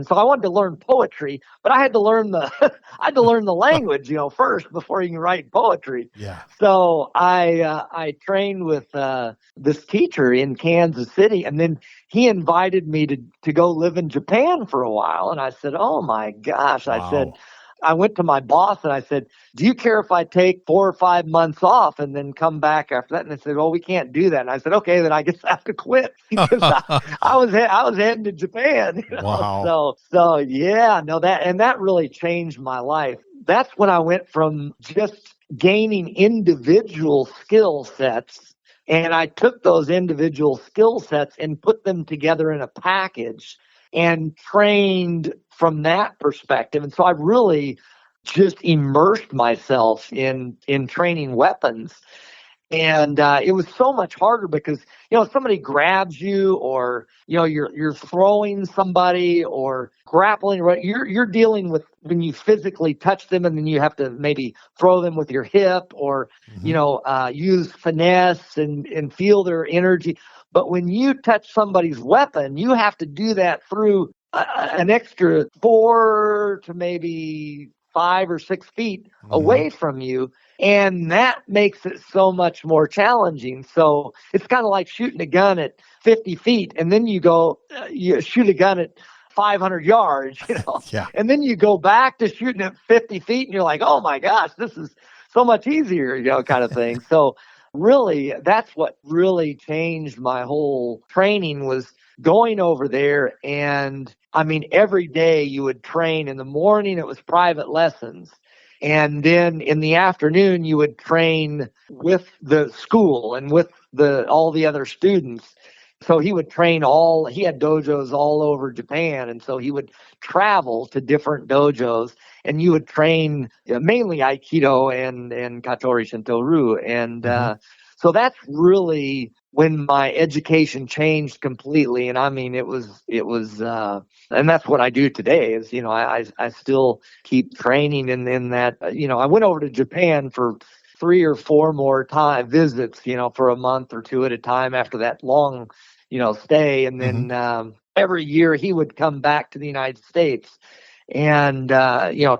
so I wanted to learn poetry, but I had to learn the language, first before you can write poetry. Yeah. So I trained with this teacher in Kansas City, and then he invited me to go live in Japan for a while. And I said, oh my gosh, Wow. I went to my boss and I said, do you care if I take 4 or 5 months off and then come back after that? And they said, well, we can't do that. And I said, okay, then I guess I have to quit, because I was heading to Japan. Wow. So yeah, no, that really changed my life. That's when I went from just gaining individual skill sets, and I took those individual skill sets and put them together in a package and trained from that perspective. And so I really just immersed myself in training weapons. And it was so much harder because, somebody grabs you, or, you're throwing somebody or grappling, right? You're dealing with when you physically touch them, and then you have to maybe throw them with your hip, or, use finesse and feel their energy. But when you touch somebody's weapon, you have to do that through an extra 4 to maybe 5 or 6 feet away from you. And that makes it so much more challenging. So it's kind of like shooting a gun at 50 feet, and then you shoot a gun at 500 yards, Yeah. and then you go back to shooting at 50 feet, and you're like, oh my gosh, this is so much easier, kind of thing. So really, that's what really changed my whole training, was going over there. And every day you would train. In the morning, it was private lessons. And then in the afternoon, you would train with the school and with all the other students. So he would train he had dojos all over Japan. And so he would travel to different dojos, and you would train mainly Aikido and Katori Shintō-ryū. And so that's really when my education changed completely. And it was, and that's what I do today is, I still keep training in that, I went over to Japan for 3 or 4 more visits, for a month or 2 at a time after that long, stay. And then every year he would come back to the United States and,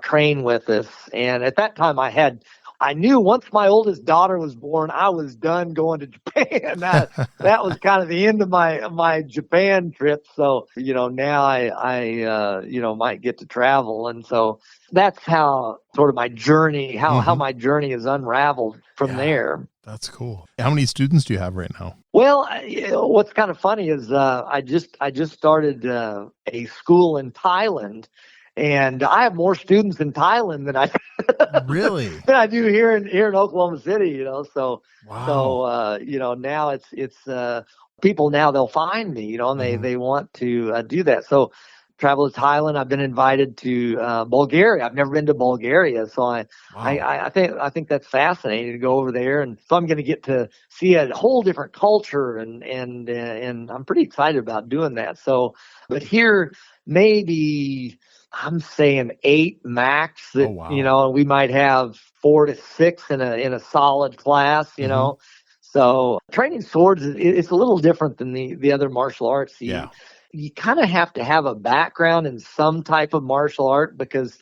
train with us. And at that time I had I knew once my oldest daughter was born, I was done going to Japan. That was kind of the end of my Japan trip. So, now I might get to travel. And so that's how sort of my journey, how my journey is unraveled from there. That's cool. How many students do you have right now? Well, what's kind of funny is I just started a school in Thailand, and I have more students in Thailand than I Really? than I do here in Oklahoma City. So Wow. now it's people now they'll find me, and they want to do that. So travel to Thailand. I've been invited to Bulgaria. I've never been to Bulgaria, so I think that's fascinating to go over there, and so I'm going to get to see a whole different culture, and I'm pretty excited about doing that. So, but here maybe I'm saying 8 max. That we might have 4 to 6 in a solid class. So training swords it's a little different than the other martial arts. You kind of have to have a background in some type of martial art, because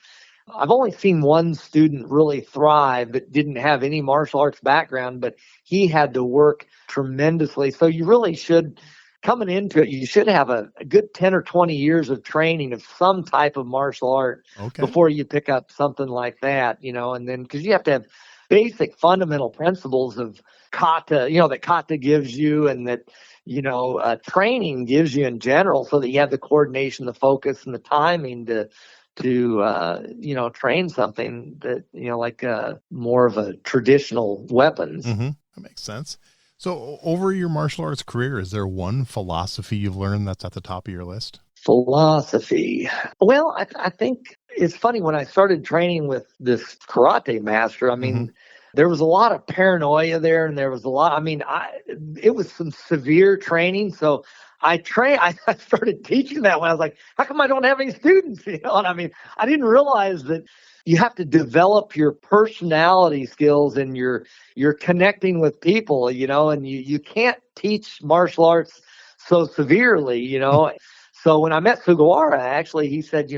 I've only seen one student really thrive that didn't have any martial arts background, but he had to work tremendously. So you really should, coming into it, you should have a good 10 or 20 years of training of some type of martial art before you pick up something like that, and then because you have to have basic fundamental principles of kata, that kata gives you, and that training gives you in general, so that you have the coordination, the focus, and the timing to train something that, like more of a traditional weapons. That makes sense. So over your martial arts career, is there one philosophy you've learned that's at the top of your list? Philosophy. Well, I think it's funny, when I started training with this karate master, I mean, there was a lot of paranoia there, and there was a lot, it was some severe training. So I started teaching that when I was like, how come I don't have any students? And I didn't realize that you have to develop your personality skills, and you're connecting with people, and you can't teach martial arts so severely, So when I met Sugawara, actually, he said,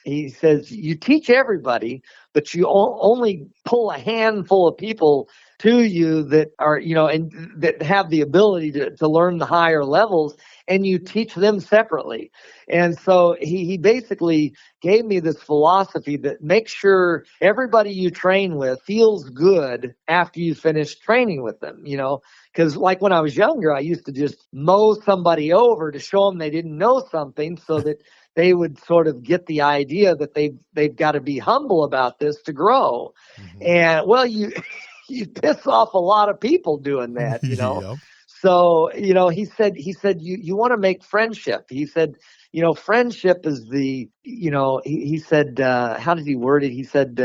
he says, you teach everybody, but you only pull a handful of people to you that are, and that have the ability to learn the higher levels, and you teach them separately. And so he basically gave me this philosophy that makes sure everybody you train with feels good after you finish training with them, because like when I was younger, I used to just mow somebody over to show them they didn't know something, so that they would sort of get the idea that they've got to be humble about this to grow. And well, you piss off a lot of people doing that, Yep. So, he said, you want to make friendship. He said, friendship is he said, how did he word it? He said,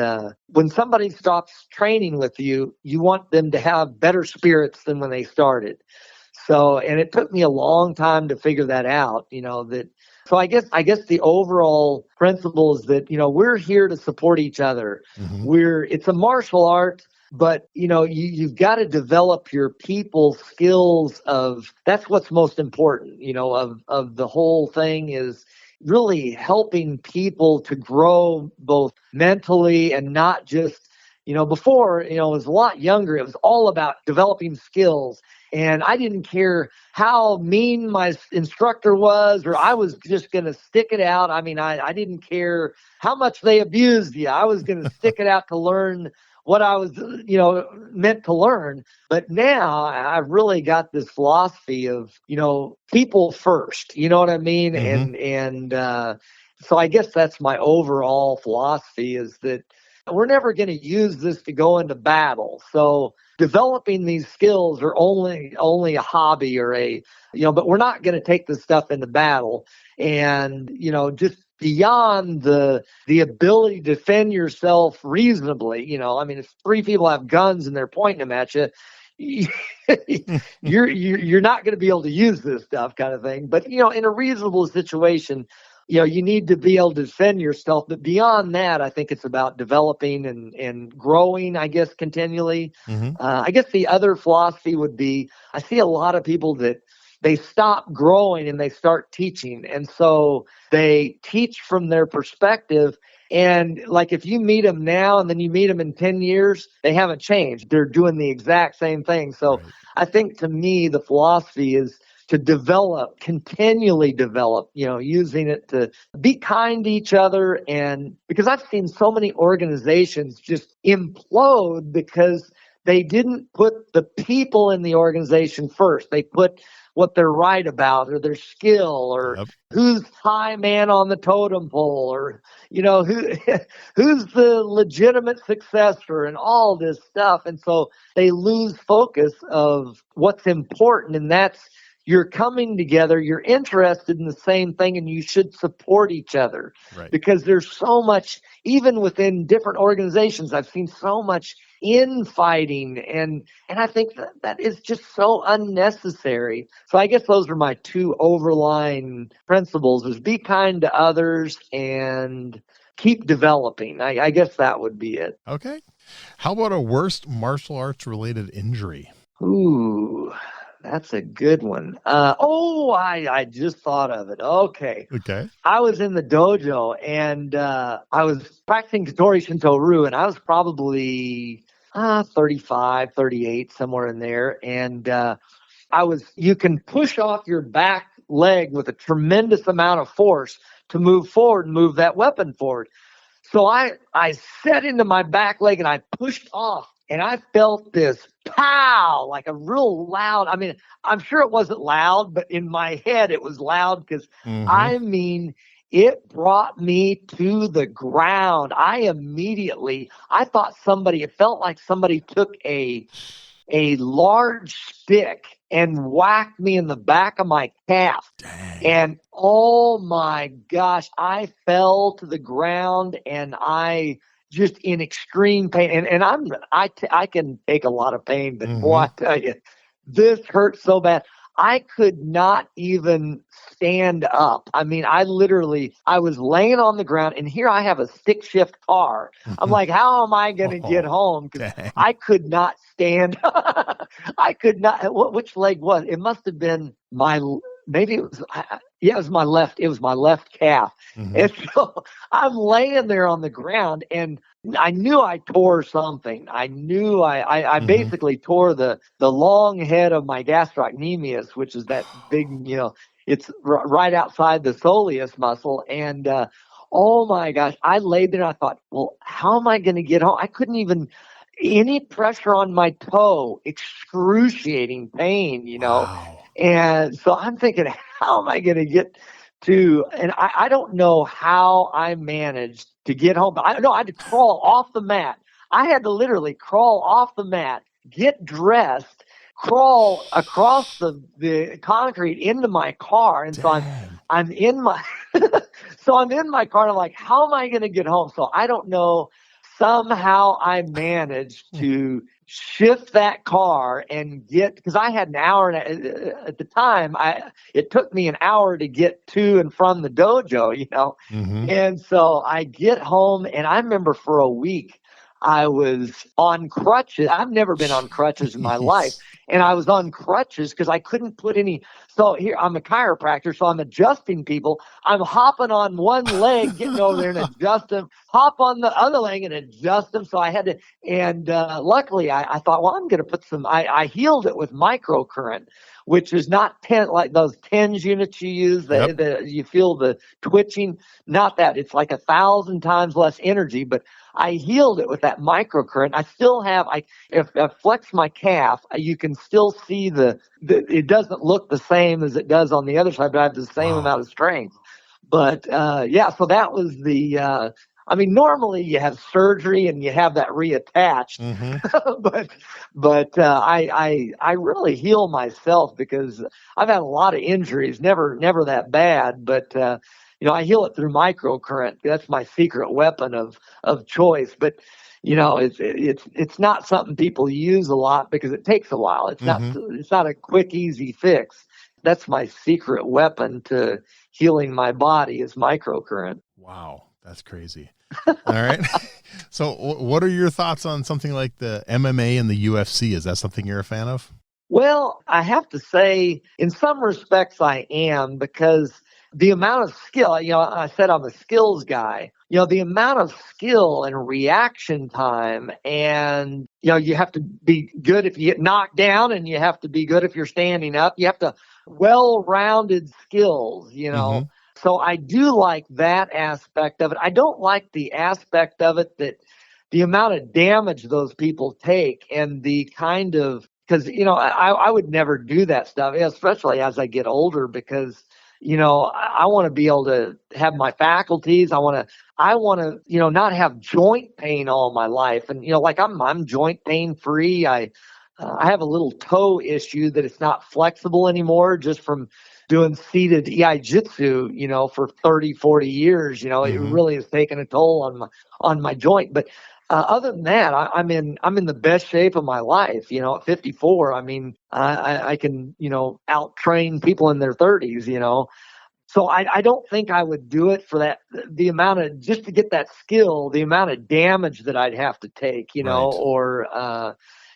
when somebody stops training with you, you want them to have better spirits than when they started. So, and it took me a long time to figure that out, so I guess the overall principle is that, we're here to support each other. It's a martial art, but, you've got to develop your people skills that's what's most important, of the whole thing is really helping people to grow both mentally and not just, before, it was a lot younger. It was all about developing skills. And I didn't care how mean my instructor was, or I was just going to stick it out. I didn't care how much they abused you. I was going to stick it out to learn what I was, meant to learn. But now I've really got this philosophy of, people first, you know what I mean? And so I guess that's my overall philosophy, is that we're never going to use this to go into battle. So developing these skills are only a hobby, or but we're not going to take this stuff into battle. And, just beyond the ability to defend yourself reasonably, if 3 people have guns and they're pointing them at you, you're not going to be able to use this stuff, kind of thing. But, in a reasonable situation, you need to be able to defend yourself. But beyond that, I think it's about developing and growing, I guess, continually. I guess the other philosophy would be, I see a lot of people that they stop growing and they start teaching. And so they teach from their perspective, And like if you meet them now and then you meet them in 10 years, they haven't changed. They're doing the exact same thing. So Right. I think to me, the philosophy is to develop, continually develop, using it to be kind to each other. And because I've seen so many organizations just implode because they didn't put the people in the organization first. They put what they're right about or their skill or Yep. who's high man on the totem pole or, who's the legitimate successor and all this stuff. And so they lose focus of what's important. And that's you're coming together, you're interested in the same thing, and you should support each other. Right. Because there's so much, even within different organizations, I've seen so much infighting, and I think that is just so unnecessary. So I guess those are my two overlying principles: is be kind to others and keep developing. I guess that would be it. Okay. How about a worst martial arts related injury? Ooh, that's a good one. I just thought of it. Okay. Okay. I was in the dojo and I was practicing Katori Shintō-ryū, and I was probably 35, 38, somewhere in there. And you can push off your back leg with a tremendous amount of force to move forward and move that weapon forward. So I set into my back leg and I pushed off, and I felt this pow, like a real loud. I mean, I'm sure it wasn't loud, but in my head it was loud because it brought me to the ground. I thought it felt like somebody took a large stick and whacked me in the back of my calf. Dang. And oh my gosh, I fell to the ground and I just in extreme pain. And I can take a lot of pain, but boy, I tell you, this hurt so bad. I could not even stand up. I mean, I was laying on the ground, and here I have a stick shift car. I'm like, how am I going to get home? Because I could not stand. I could not. Which leg was? It must have been maybe it was. It was my left. It was my left calf. And so I'm laying there on the ground, and I knew I tore something. I knew I basically tore the long head of my gastrocnemius, which is that big, it's right outside the soleus muscle. And oh my gosh, I laid there and I thought, well, how am I going to get home? I couldn't even, any pressure on my toe, excruciating pain, Wow. And so I'm thinking, how am I going to get to, and I don't know how I managed to get home, but I had to crawl off the mat. I had to literally crawl off the mat, get dressed, crawl across the concrete into my car. And so I'm in my, I'm in my car and I'm like, how am I going to get home? So I don't know. Somehow I managed to shift that car and because I had an hour at the time, it took me an hour to get to and from the dojo, And so I get home, and I remember for a week I was on crutches. I've never been on crutches in my life. And I was on crutches because I couldn't put any. So here, I'm a chiropractor, so I'm adjusting people. I'm hopping on one leg, getting over there and adjust them, hop on the other leg and adjust them. So I had to, and luckily I thought, well, I'm going to put I healed it with microcurrent, which is not like those TENS units you use that you feel the twitching. Not that. It's like 1,000 times less energy, but I healed it with that microcurrent. I still have, if I flex my calf, you can still see it doesn't look the same as it does on the other side, but I have the same amount of strength. But so that was normally you have surgery and you have that reattached, but I really heal myself because I've had a lot of injuries, never that bad, but I heal it through microcurrent. That's my secret weapon of choice. But it's not something people use a lot because it takes a while. It's not a quick, easy fix. That's my secret weapon to healing my body is microcurrent. Wow, that's crazy. All right. So what are your thoughts on something like the MMA and the UFC? Is that something you're a fan of? Well, I have to say, in some respects, I am, because the amount of skill, I said I'm a skills guy. the amount of skill and reaction time, and, you have to be good if you get knocked down, and you have to be good if you're standing up. You have to well-rounded skills, Mm-hmm. So I do like that aspect of it. I don't like the aspect of it that the amount of damage those people take, and the kind of, because, I would never do that stuff, especially as I get older, because, I want to be able to have my faculties. I want to, not have joint pain all my life. And, like I'm joint pain free. I have a little toe issue that it's not flexible anymore, just from doing seated iaido, for 30, 40 years. It Mm-hmm. really has taken a toll on my joint. But other than that, I'm in the best shape of my life. At 54, I mean, I can, out train people in their 30s. So I don't think I would do it for that. The amount of, just to get that skill, the amount of damage that I'd have to take, Right. or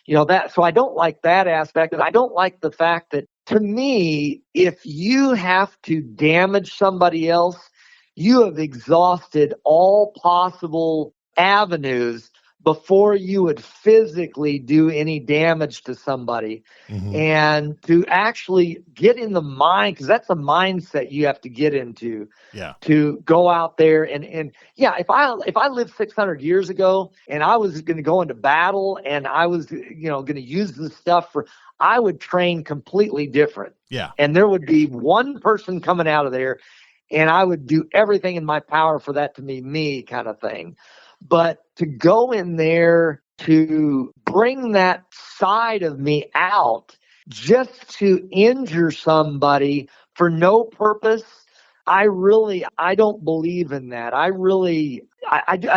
that. So I don't like that aspect, and I don't like the fact that, to me, if you have to damage somebody else, you have exhausted all possible avenues before you would physically do any damage to somebody. Mm-hmm. And to actually get in the mind, because that's a mindset you have to get into, Yeah. to go out there and yeah, if I lived 600 years ago and I was going to go into battle and I was, going to use this stuff I would train completely different. Yeah. And there would be one person coming out of there, and I would do everything in my power for that to be me, kind of thing. But to go in there to bring that side of me out just to injure somebody for no purpose, I don't believe in that. I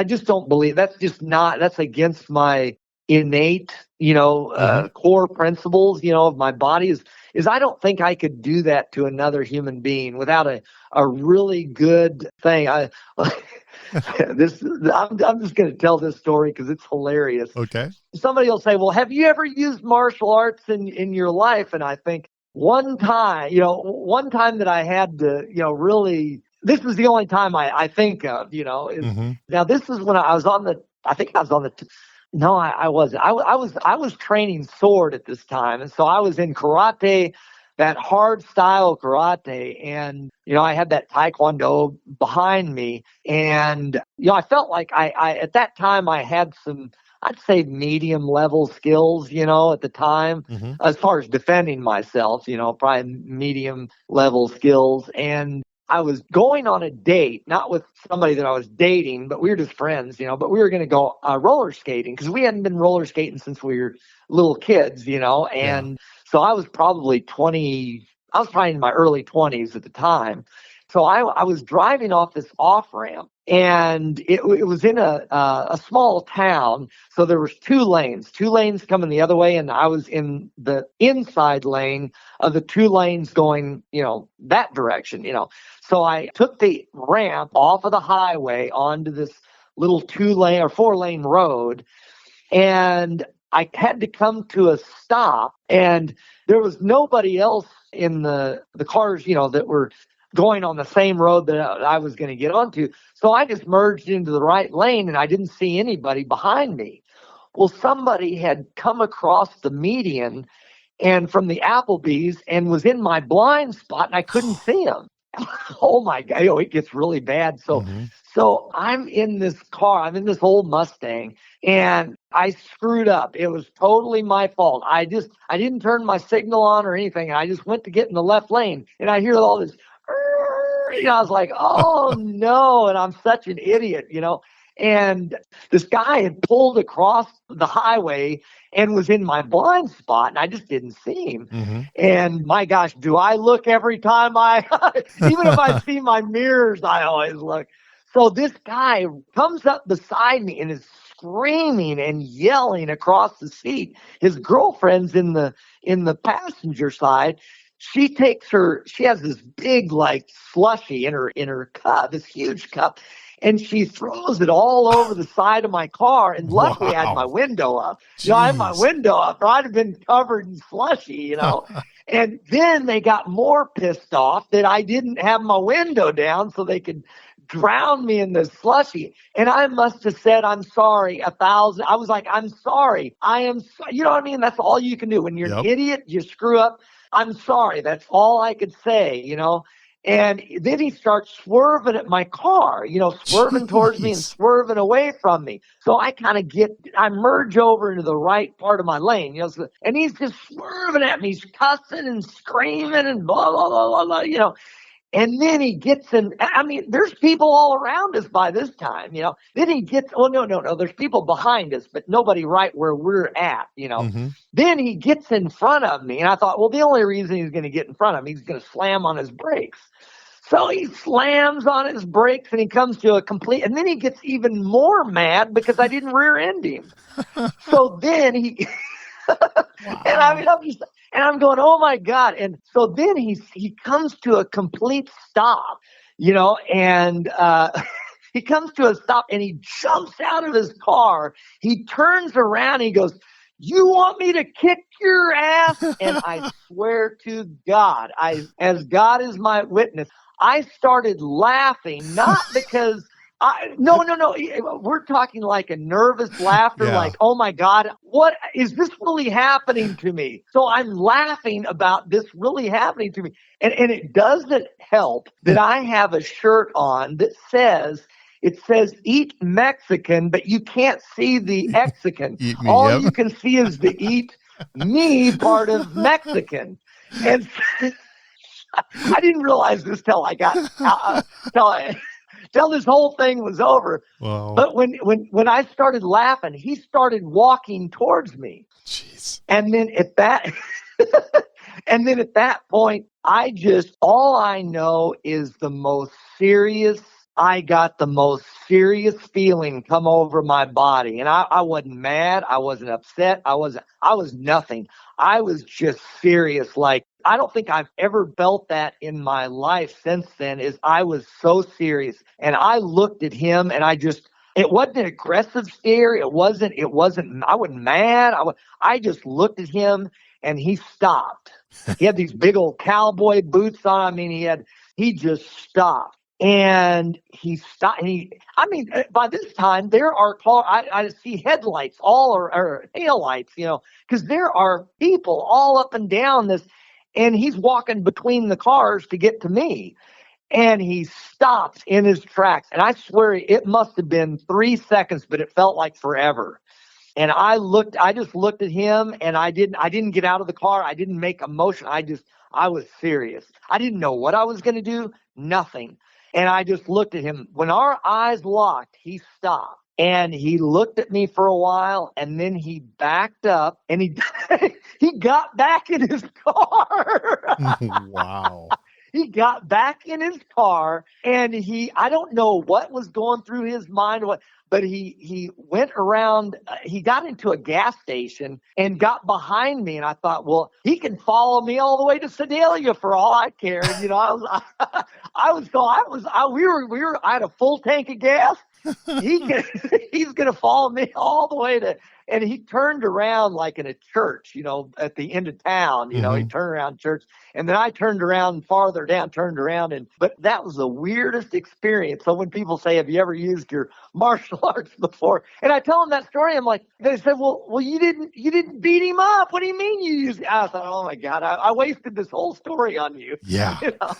just don't believe. That's against my innate, core principles, of my body is I don't think I could do that to another human being without a really good thing. I'm just going to tell this story because it's hilarious. Okay. Somebody will say, well, have you ever used martial arts in your life? And I think one time that I had to, really, this was the only time I think of, Mm-hmm. now this is when I wasn't. I was training sword at this time. And so I was in karate, that hard style karate. And, I had that taekwondo behind me. And, I felt like I at that time I had some, I'd say, medium level skills, at the time, Mm-hmm. as far as defending myself, probably medium level skills. And I was going on a date, not with somebody that I was dating, but we were just friends, but we were going to go roller skating because we hadn't been roller skating since we were little kids, and so I was probably in my early 20s at the time. So I was driving off this off ramp, and it was in a small town. So there was two lanes coming the other way, and I was in the inside lane of the two lanes going, that direction, So I took the ramp off of the highway onto this little 2-lane or 4-lane road, and I had to come to a stop, and there was nobody else in the cars, that were going on the same road that I was going to get onto. So I just merged into the right lane, and I didn't see anybody behind me. Well, somebody had come across the median and from the Applebee's and was in my blind spot, and I couldn't see him. Oh my God, it gets really bad. So, Mm-hmm. so I'm in this car, I'm in this old Mustang, and I screwed up. It was totally my fault. I didn't turn my signal on or anything. I just went to get in the left lane, and I hear all this, I was like, oh no, and I'm such an idiot, And this guy had pulled across the highway and was in my blind spot, and I just didn't see him. Mm-hmm. And my gosh, do I look every time even if I see my mirrors, I always look. So this guy comes up beside me and is screaming and yelling across the seat. His girlfriend's in the passenger side. She has this big, like, slushy in her cup, this huge cup, and she throws it all over the side of my car. And luckily I had my window up. I had my window up, or I'd have been covered in slushy, And then they got more pissed off that I didn't have my window down so they could drowned me in this slushy. And I must have said, I'm sorry, 1,000. I was like, I'm sorry. I am, you know what I mean? That's all you can do. When you're an idiot, you screw up. I'm sorry. That's all I could say, you know? And then he starts swerving at my car, you know, swerving towards me and swerving away from me. So I kind of I merge over into the right part of my lane, you know, and he's just swerving at me. He's cussing and screaming and blah, blah, blah, blah, blah, you know. And then he gets in, I mean, there's people all around us by this time, you know. Then he gets, no, there's people behind us, but nobody right where we're at, you know. Then he gets in front of me, and I thought, well, the only reason he's going to get in front of me, he's going to slam on his brakes. So he slams on his brakes, and he comes to a complete, and then he gets even more mad because I didn't rear end him. So then he, and I mean, I'm going, oh my God. And so then he comes to a complete stop, you know, and he comes to a stop and he jumps out of his car. He turns around and he goes, you want me to kick your ass? And I swear to God, as God is my witness, I started laughing, not because no. We're talking like a nervous laughter, like, oh my God, what is this really happening to me? So I'm laughing about this really happening to me. And it doesn't help that I have a shirt on that says, eat Mexican, but you can't see the Mexican. All you can see is the eat me part of Mexican. And I didn't realize this till I got till this whole thing was over. Wow. But when I started laughing, he started walking towards me. Jeez. And then at that point, all I know is I got the most serious feeling come over my body. And I wasn't mad. I wasn't upset. I was nothing. I was just serious. Like, I don't think I've ever felt that in my life since then. I was so serious. And I looked at him and it wasn't an aggressive stare. I wasn't mad. I just looked at him and he stopped. He had these big old cowboy boots on. I mean, he just stopped. And he stopped. By this time, there are I see headlights or taillights, you know, because there are people all up and down this, and he's walking between the cars to get to me. And he stops in his tracks. And I swear it must have been 3 seconds, but it felt like forever. And I just looked at him, and I didn't get out of the car. I didn't make a motion. I was serious. I didn't know what I was going to do. Nothing. And I just looked at him. When our eyes locked, he stopped. And he looked at me for a while, and then he backed up, and he got back in his car. Wow. He got back in his car, and I don't know what was going through his mind, but he went around, he got into a gas station and got behind me. And I thought, well, he can follow me all the way to Sedalia for all I cared. You know, I had a full tank of gas. He's going to follow me all the way to, and he turned around like in a church, you know, at the end of town, you know, he turned around church. And then I turned around farther down, but that was the weirdest experience. So when people say, have you ever used your martial arts before? And I tell them that story. I'm like, they said, well, you didn't beat him up. What do you mean you used? I thought, oh my God, I wasted this whole story on you. Yeah. You know?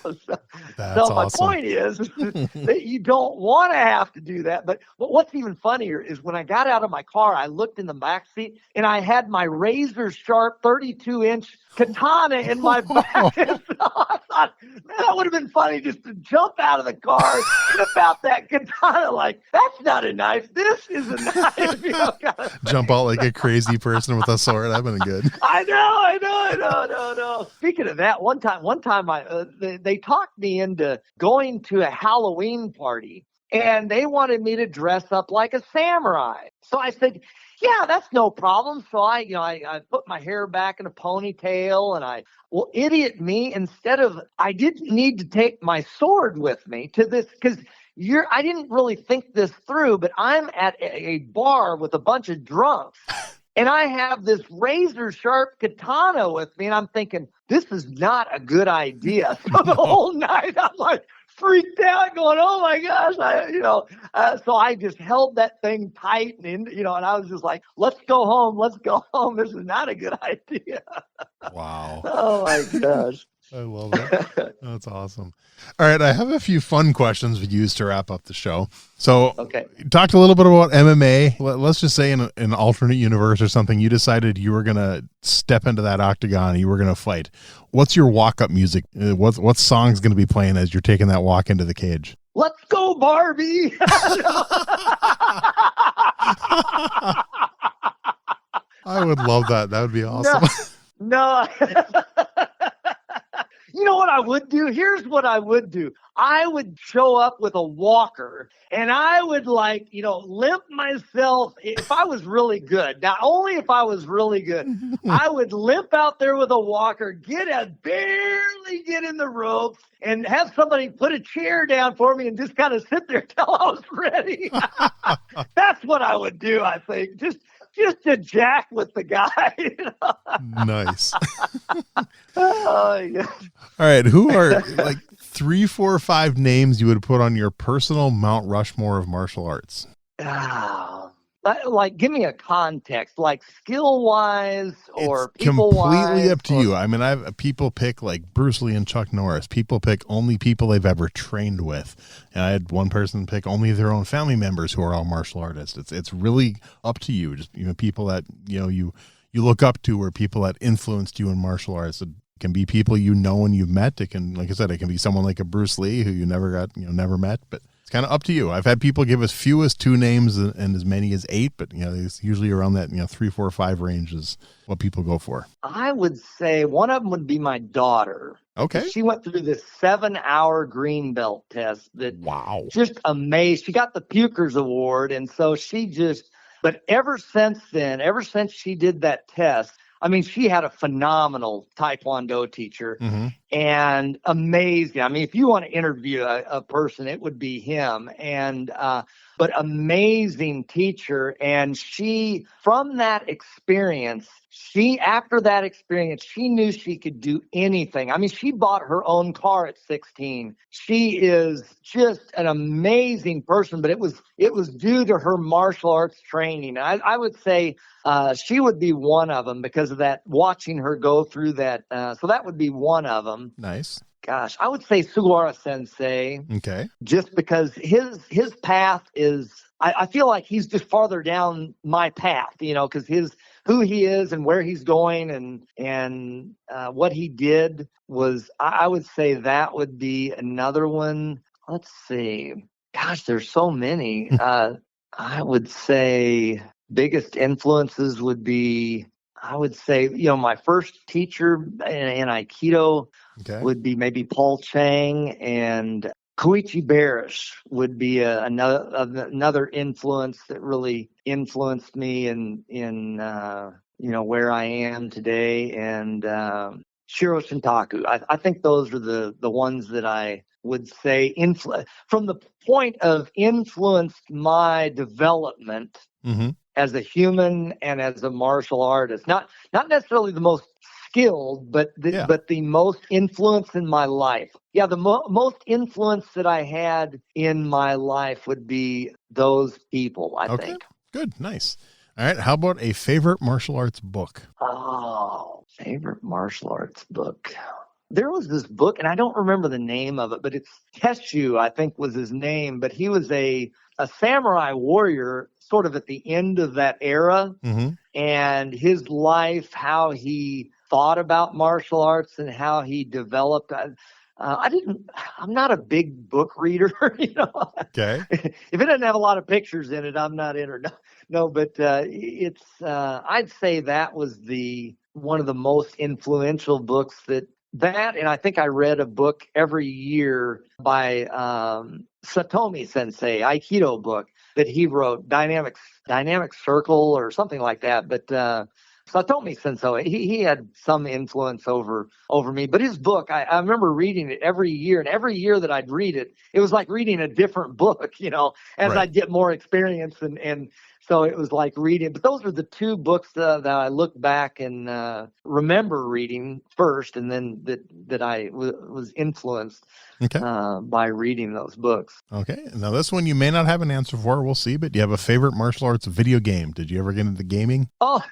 That's so my awesome. point is that you don't want to have to do that. But what's even funnier is when I got out of my car, I looked in the back seat and I had my razor sharp 32-inch katana in my back. So I thought, man, that would have been funny just to jump out of the car and about that katana. Like, that's not a knife. This is a knife. You know, kind of jump out like a crazy person with a sword. That'd been good. I know. Speaking of that, one time they talked me into going to a Halloween party, and they wanted me to dress up like a samurai. So I said, yeah, that's no problem. So I put my hair back in a ponytail, and idiot me, I didn't need to take my sword with me to this, because I didn't really think this through, but I'm at a bar with a bunch of drunks, and I have this razor sharp katana with me, and I'm thinking, this is not a good idea. So the whole night I'm like freaked out going, oh my gosh, so I just held that thing tight and I was just like, let's go home. This is not a good idea. Wow. Oh my gosh. I love it. That's awesome. All right. I have a few fun questions we use to wrap up the show. So Okay. you talked a little bit about MMA. Let's just say in an alternate universe or something, you decided you were going to step into that octagon and you were going to fight. What's your walk-up music? What song's going to be playing as you're taking that walk into the cage? Let's go, Barbie. I would love that. That would be awesome. No. You know what I would do? Here's what I would do. I would show up with a walker and I would limp myself if I was really good. Now, only if I was really good. I would limp out there with a walker, barely get in the ropes and have somebody put a chair down for me and just kind of sit there till I was ready. That's what I would do, I think. Just to jack with the guy. Nice. Oh, yeah. All right. Who are 3, 4, 5 names you would put on your personal Mount Rushmore of martial arts? Give me a context, like skill-wise or it's people-wise. Completely up to you. I mean, people pick like Bruce Lee and Chuck Norris. People pick only people they've ever trained with. And I had one person pick only their own family members who are all martial artists. It's really up to you. Just people that you look up to, or people that influenced you in martial arts. It can be people and you've met. It can, like I said, it can be someone like a Bruce Lee who you never met, but kind of up to you. I've had people give as few as 2 names and as many as 8, but it's usually around that 3, 4, 5 range is what people go for. I would say one of them would be my daughter. Okay. She went through this 7-hour green belt test that just amazed. She got the Pukers Award, and so but ever since she did that test, I mean, she had a phenomenal Taekwondo teacher and amazing. I mean, if you want to interview a person, it would be him. But amazing teacher. And from that experience, after that experience, she knew she could do anything. I mean, she bought her own car at 16. She is just an amazing person, but it was due to her martial arts training. I would say she would be one of them because of that, watching her go through that. So that would be one of them. Nice. Gosh, I would say Sugawara Sensei. Okay. Just because his path is, I feel like he's just farther down my path, because who he is and where he's going and what he did was, I would say that would be another one. Let's see. Gosh, there's so many. I would say biggest influences would be, I would say, my first teacher in Aikido would be maybe Paul Chang, and Koichi Barish would be another influence that really influenced me in where I am today, and Shiro Shintaku. I think those are the ones that I would say from the point of influenced my development as a human and as a martial artist. Not necessarily the most skilled, but the most influence in my life. Yeah, the most influence that I had in my life would be those people, I think. Good. Nice. All right. How about a favorite martial arts book? Oh, favorite martial arts book. There was this book, and I don't remember the name of it, but it's Teshu, I think was his name, but he was a samurai warrior sort of at the end of that era, and his life, how he thought about martial arts and how he developed. I'm not a big book reader, Okay. If it doesn't have a lot of pictures in it, I'm not in it. No, but it's, I'd say that was one of the most influential books and I think I read a book every year by Satomi Sensei, Aikido book that he wrote, Dynamic Circle or something like that. But Satomi Sensei, he had some influence over me. But his book, I remember reading it every year, and every year that I'd read it, it was like reading a different book, as I'd get more experience and So it was like reading. But those are the two books that I look back and remember reading first, and then that I was influenced Okay. by reading those books. Okay. Now, this one you may not have an answer for. We'll see. But do you have a favorite martial arts video game? Did you ever get into gaming? Oh,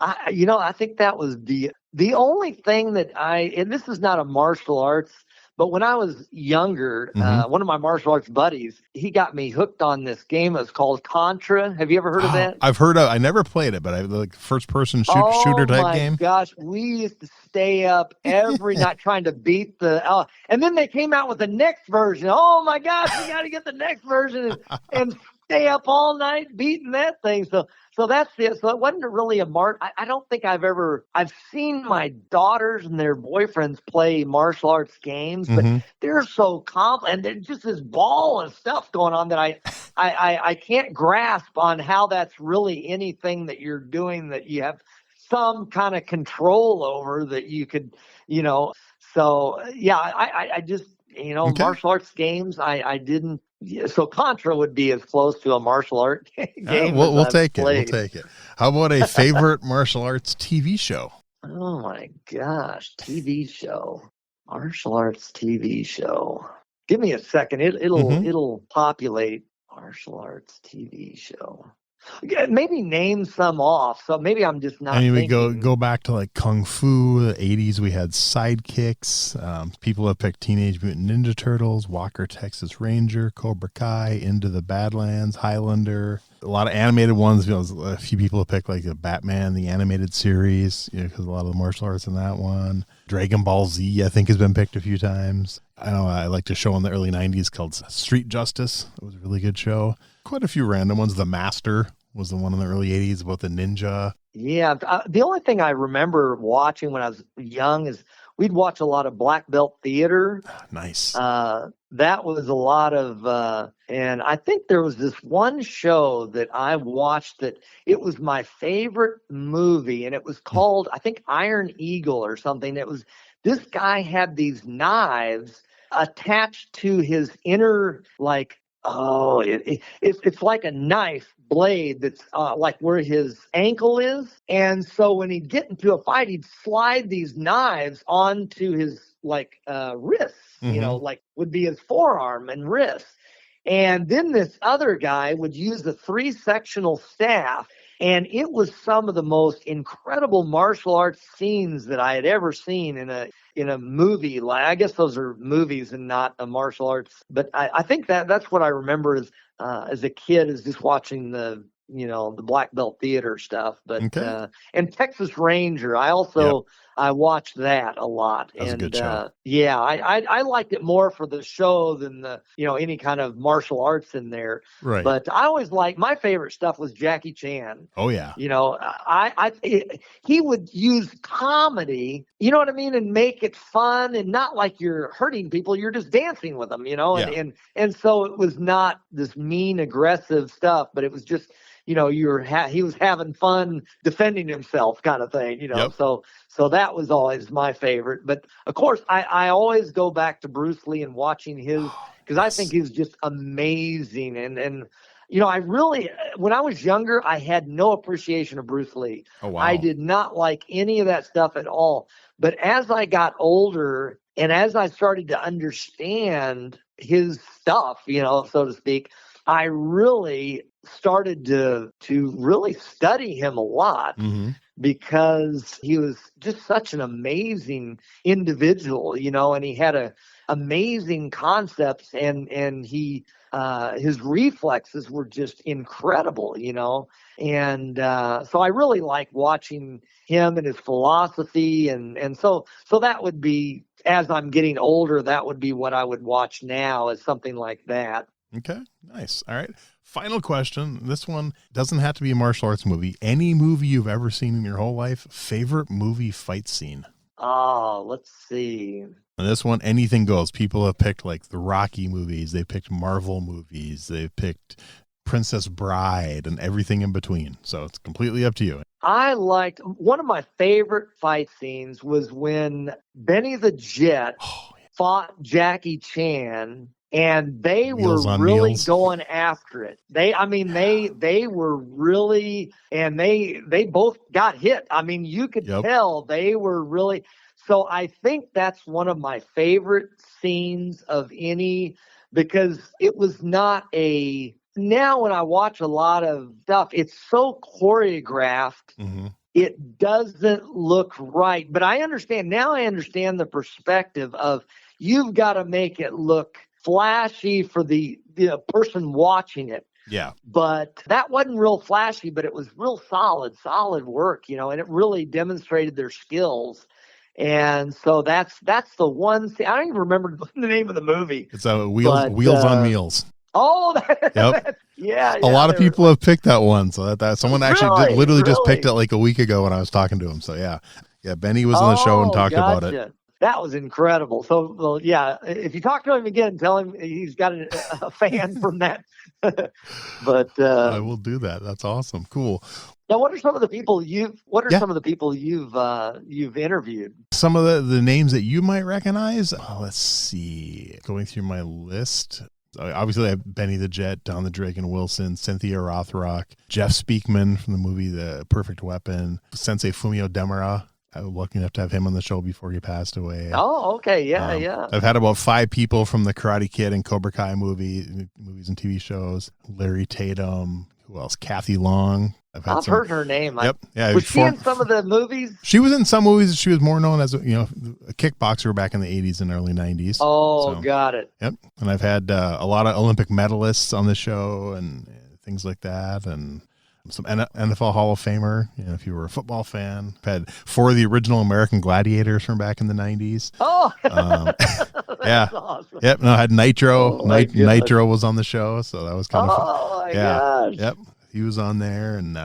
I think that was the only thing that and this is not a martial arts, but when I was younger, one of my martial arts buddies, he got me hooked on this game. It's called Contra. Have you ever heard of that? I've heard of. I never played it, but I like first person shooter type game. Oh my gosh, we used to stay up every night trying to beat and then they came out with the next version. Oh my gosh, we got to get the next version and stay up all night beating that thing. So that's it. So it wasn't really I don't think I've seen my daughters and their boyfriends play martial arts games, but they're so and there's just this ball of stuff going on that I can't grasp on how that's really anything that you're doing that you have some kind of control over that you could, so yeah, I just, martial arts games, I didn't. So Contra would be as close to a martial art game. We'll take it. We'll take it. How about a favorite martial arts TV show? Oh my gosh, TV show, martial arts TV show. Give me a second. It'll populate martial arts TV show. Yeah, maybe name some off. So maybe I'm just not. We go back to like Kung Fu, the 80s. We had Sidekicks. People have picked Teenage Mutant Ninja Turtles, Walker Texas Ranger, Cobra Kai, Into the Badlands, Highlander. A lot of animated ones. A few people have picked like the Batman, the animated series, because a lot of the martial arts in that one. Dragon Ball Z, I think, has been picked a few times. I know I liked a show in the early 90s called Street Justice. It was a really good show. Quite a few random ones. The Master was the one in the early 80s about the ninja. Yeah. The only thing I remember watching when I was young is we'd watch a lot of black belt theater. Nice. That was a lot of, and I think there was this one show that I watched that it was my favorite movie, and it was called, I think, Iron Eagle or something. This guy had these knives attached to his inner, like, it's like a knife blade that's like where his ankle is. And so when he'd get into a fight, he'd slide these knives onto his wrists, like would be his forearm and wrist. And then this other guy would use a 3-sectional staff. And it was some of the most incredible martial arts scenes that I had ever seen in a movie. Like, I guess those are movies and not a martial arts. But I think that's what I remember as a kid, is just watching the black belt theater stuff. But and Texas Ranger, I watched that a lot. That was a good show. Yeah, I liked it more for the show than any kind of martial arts in there. Right. But I always my favorite stuff was Jackie Chan. Oh yeah. He would use comedy, you know what I mean, and make it fun and not like you're hurting people, you're just dancing with them, and so it was not this mean, aggressive stuff, but it was just, he was having fun defending himself kind of thing, Yep. So that was always my favorite. But of course, I always go back to Bruce Lee and watching his, because I think he's just amazing. And I really, when I was younger, I had no appreciation of Bruce Lee. Oh, wow. I did not like any of that stuff at all. But as I got older and as I started to understand his stuff, so to speak, I really started to really study him a lot, because he was just such an amazing individual, and he had amazing concepts, and he his reflexes were just incredible, and so I really like watching him and his philosophy, and so that would be, as I'm getting older, that would be what I would watch now, as something like that. Okay, nice. All right. Final question. This one doesn't have to be a martial arts movie. Any movie you've ever seen in your whole life, favorite movie fight scene? Oh, let's see. And this one, anything goes. People have picked like the Rocky movies. They picked Marvel movies. They picked Princess Bride and everything in between. So it's completely up to you. I liked, one of my favorite fight scenes was when Benny the Jet fought Jackie Chan and they Meals were on really meals. going after it. They were really, and they both got hit. I mean, you could Yep. tell they were really. So I think that's one of my favorite scenes of any, because it was not a. Now when I watch a lot of stuff, it's so choreographed. Mm-hmm. It doesn't look right. But I understand now. I understand the perspective of you've got to make it look flashy for the person watching it. Yeah. But that wasn't real flashy, but it was real solid work, and it really demonstrated their skills. And so that's the one thing. I don't even remember the name of the movie. It's Wheels on Meals. Oh, Yep. yeah. A lot of people have picked that one. So that someone actually Really? just picked it like a week ago when I was talking to him. So yeah, Benny was on the show and talked about it. That was incredible. So, well, yeah, if you talk to him again, tell him he's got a fan from that. But I will do that. That's awesome. Cool. Now, what are some of the people some of the people you've interviewed? Some of the names that you might recognize. Let's see. Going through my list. Obviously, I have Benny the Jet, Don the Dragon Wilson, Cynthia Rothrock, Jeff Speakman from the movie The Perfect Weapon, Sensei Fumio Demura. I was lucky enough to have him on the show before he passed away. Oh, okay. Yeah. I've had about 5 people from the Karate Kid and Cobra Kai movies and TV shows. Larry Tatum. Who else? Kathy Long. I've heard her name. Yep. Yeah. Was she in some of the movies? She was in some movies. She was more known as a kickboxer back in the 80s and early 90s. Oh, so, got it. Yep. And I've had a lot of Olympic medalists on the show and things like that, and some NFL Hall of Famer. If you were a football fan, I've had 4 of the original American Gladiators from back in the 90s. Oh, yeah. Awesome. Yep. No, I had Nitro. Oh, Nitro was on the show, so that was kind of fun. Oh my gosh. Yep. He was on there, and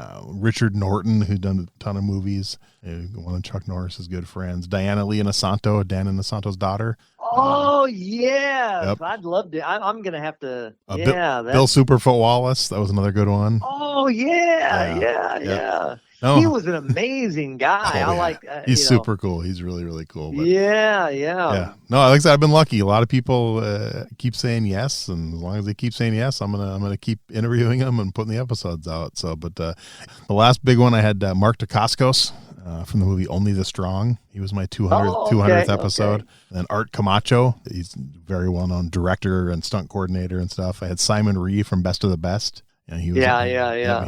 Richard Norton, who'd done a ton of movies, one of Chuck Norris's good friends. Diana Lee Inosanto, Dan Inosanto's daughter. Oh, yes. Yep. I'd love to. I'm going to have to. Bill Superfoot Wallace. That was another good one. Oh, yeah. No. He was an amazing guy. I like. He's super cool. He's really, really cool. But, yeah. No, like I said, I've been lucky. A lot of people keep saying yes, and as long as they keep saying yes, I'm gonna keep interviewing them and putting the episodes out. So, but the last big one I had Mark Dacascos from the movie Only the Strong. He was my 200th episode. Okay. And then Art Camacho. He's very well known director and stunt coordinator and stuff. I had Simon Ree from Best of the Best. And he was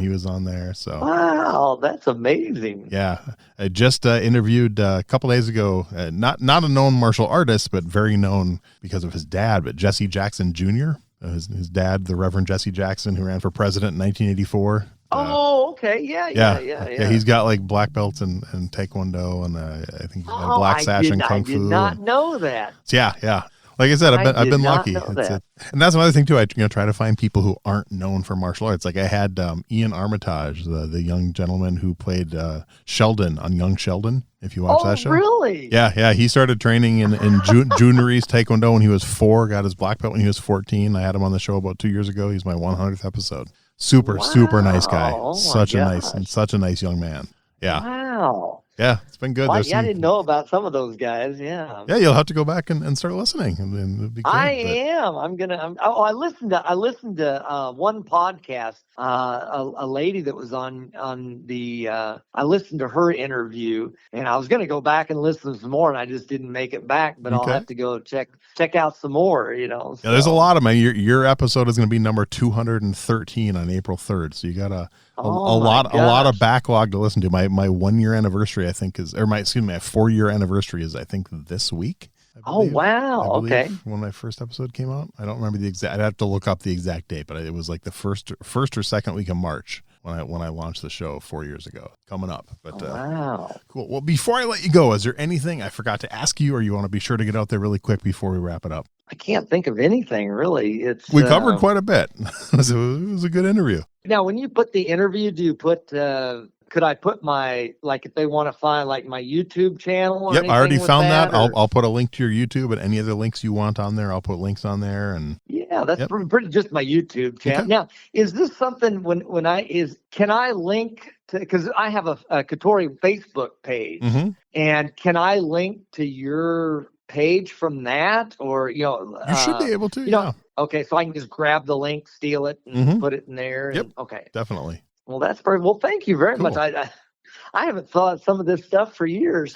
he was on there. So wow, that's amazing. Yeah, I just interviewed a couple days ago. Not a known martial artist, but very known because of his dad. But Jesse Jackson Jr. His dad, the Reverend Jesse Jackson, who ran for president in 1984. Oh, okay, yeah. He's got like black belts in Taekwondo, and I think he's got a black sash in Kung Fu. I did not know that. Yeah. Like I said, I've been lucky. And that's another thing too. I try to find people who aren't known for martial arts. Like I had Ian Armitage, the young gentleman who played Sheldon on Young Sheldon. If you watch that show, really? Yeah. He started training in Junri's Taekwondo when he was 4. Got his black belt when he was 14. I had him on the show about 2 years ago. He's my 100th episode. Super nice guy. Such a nice young man. Yeah. Wow. Yeah, it's been good. Well, I didn't know about some of those guys. Yeah. Yeah, you'll have to go back and start listening. It'd be good, I listened to one podcast. A lady that was on the. I listened to her interview, and I was going to go back and listen some more, and I just didn't make it back. But I'll have to go check out some more. So. Yeah, there's a lot of them. Your episode is going to be number 213 on April 3rd. So you got a lot of backlog to listen to. My 1 year anniversary, I think, my 4 year anniversary is, I think, this week. Oh, wow. Okay. When my first episode came out, I don't remember the exact. I'd have to look up the exact date, but it was like the first or second week of March when I launched the show 4 years ago. Coming up, but wow, cool. Well, before I let you go, is there anything I forgot to ask you, or you want to be sure to get out there really quick before we wrap it up? I can't think of anything really. We covered quite a bit. It was a good interview. Now, when you put the interview, do you put? Could I put my, like, if they want to find like my YouTube channel? Yep, I already found that. I'll put a link to your YouTube, and any other links you want on there, I'll put links on there. And yeah, that's pretty just my YouTube channel. Okay. Now, is this something can I link to, because I have a Katori Facebook page, and can I link to your page from that, or You should be able to. Yeah, okay, so I can just grab the link, steal it, and put it in there. Yep. And, okay, definitely. well, that's perfect. Well, thank you very Cool. much. I haven't thought some of this stuff for years.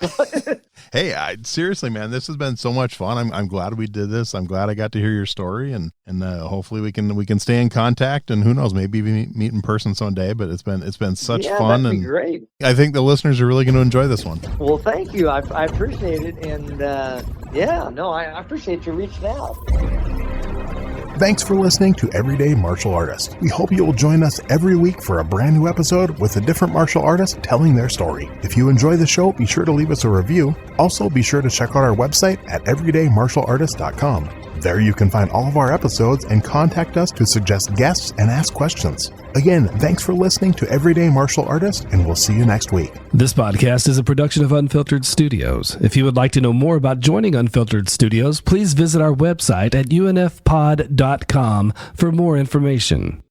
Hey, seriously, man, this has been so much fun. I'm glad we did this. I'm glad I got to hear your story, and hopefully we can stay in contact, and who knows, maybe meet in person someday. But it's been such fun, that'd be and great. I think the listeners are really going to enjoy this one. Well, thank you. I appreciate it, and I appreciate you reaching out. Thanks for listening to Everyday Martial Artist. We hope you will join us every week for a brand new episode with a different martial artist telling their story. If you enjoy the show, be sure to leave us a review. Also, be sure to check out our website at everydaymartialartist.com. There you can find all of our episodes and contact us to suggest guests and ask questions. Again, thanks for listening to Everyday Martial Artist, and we'll see you next week. This podcast is a production of Unfiltered Studios. If you would like to know more about joining Unfiltered Studios, please visit our website at unfpod.com for more information.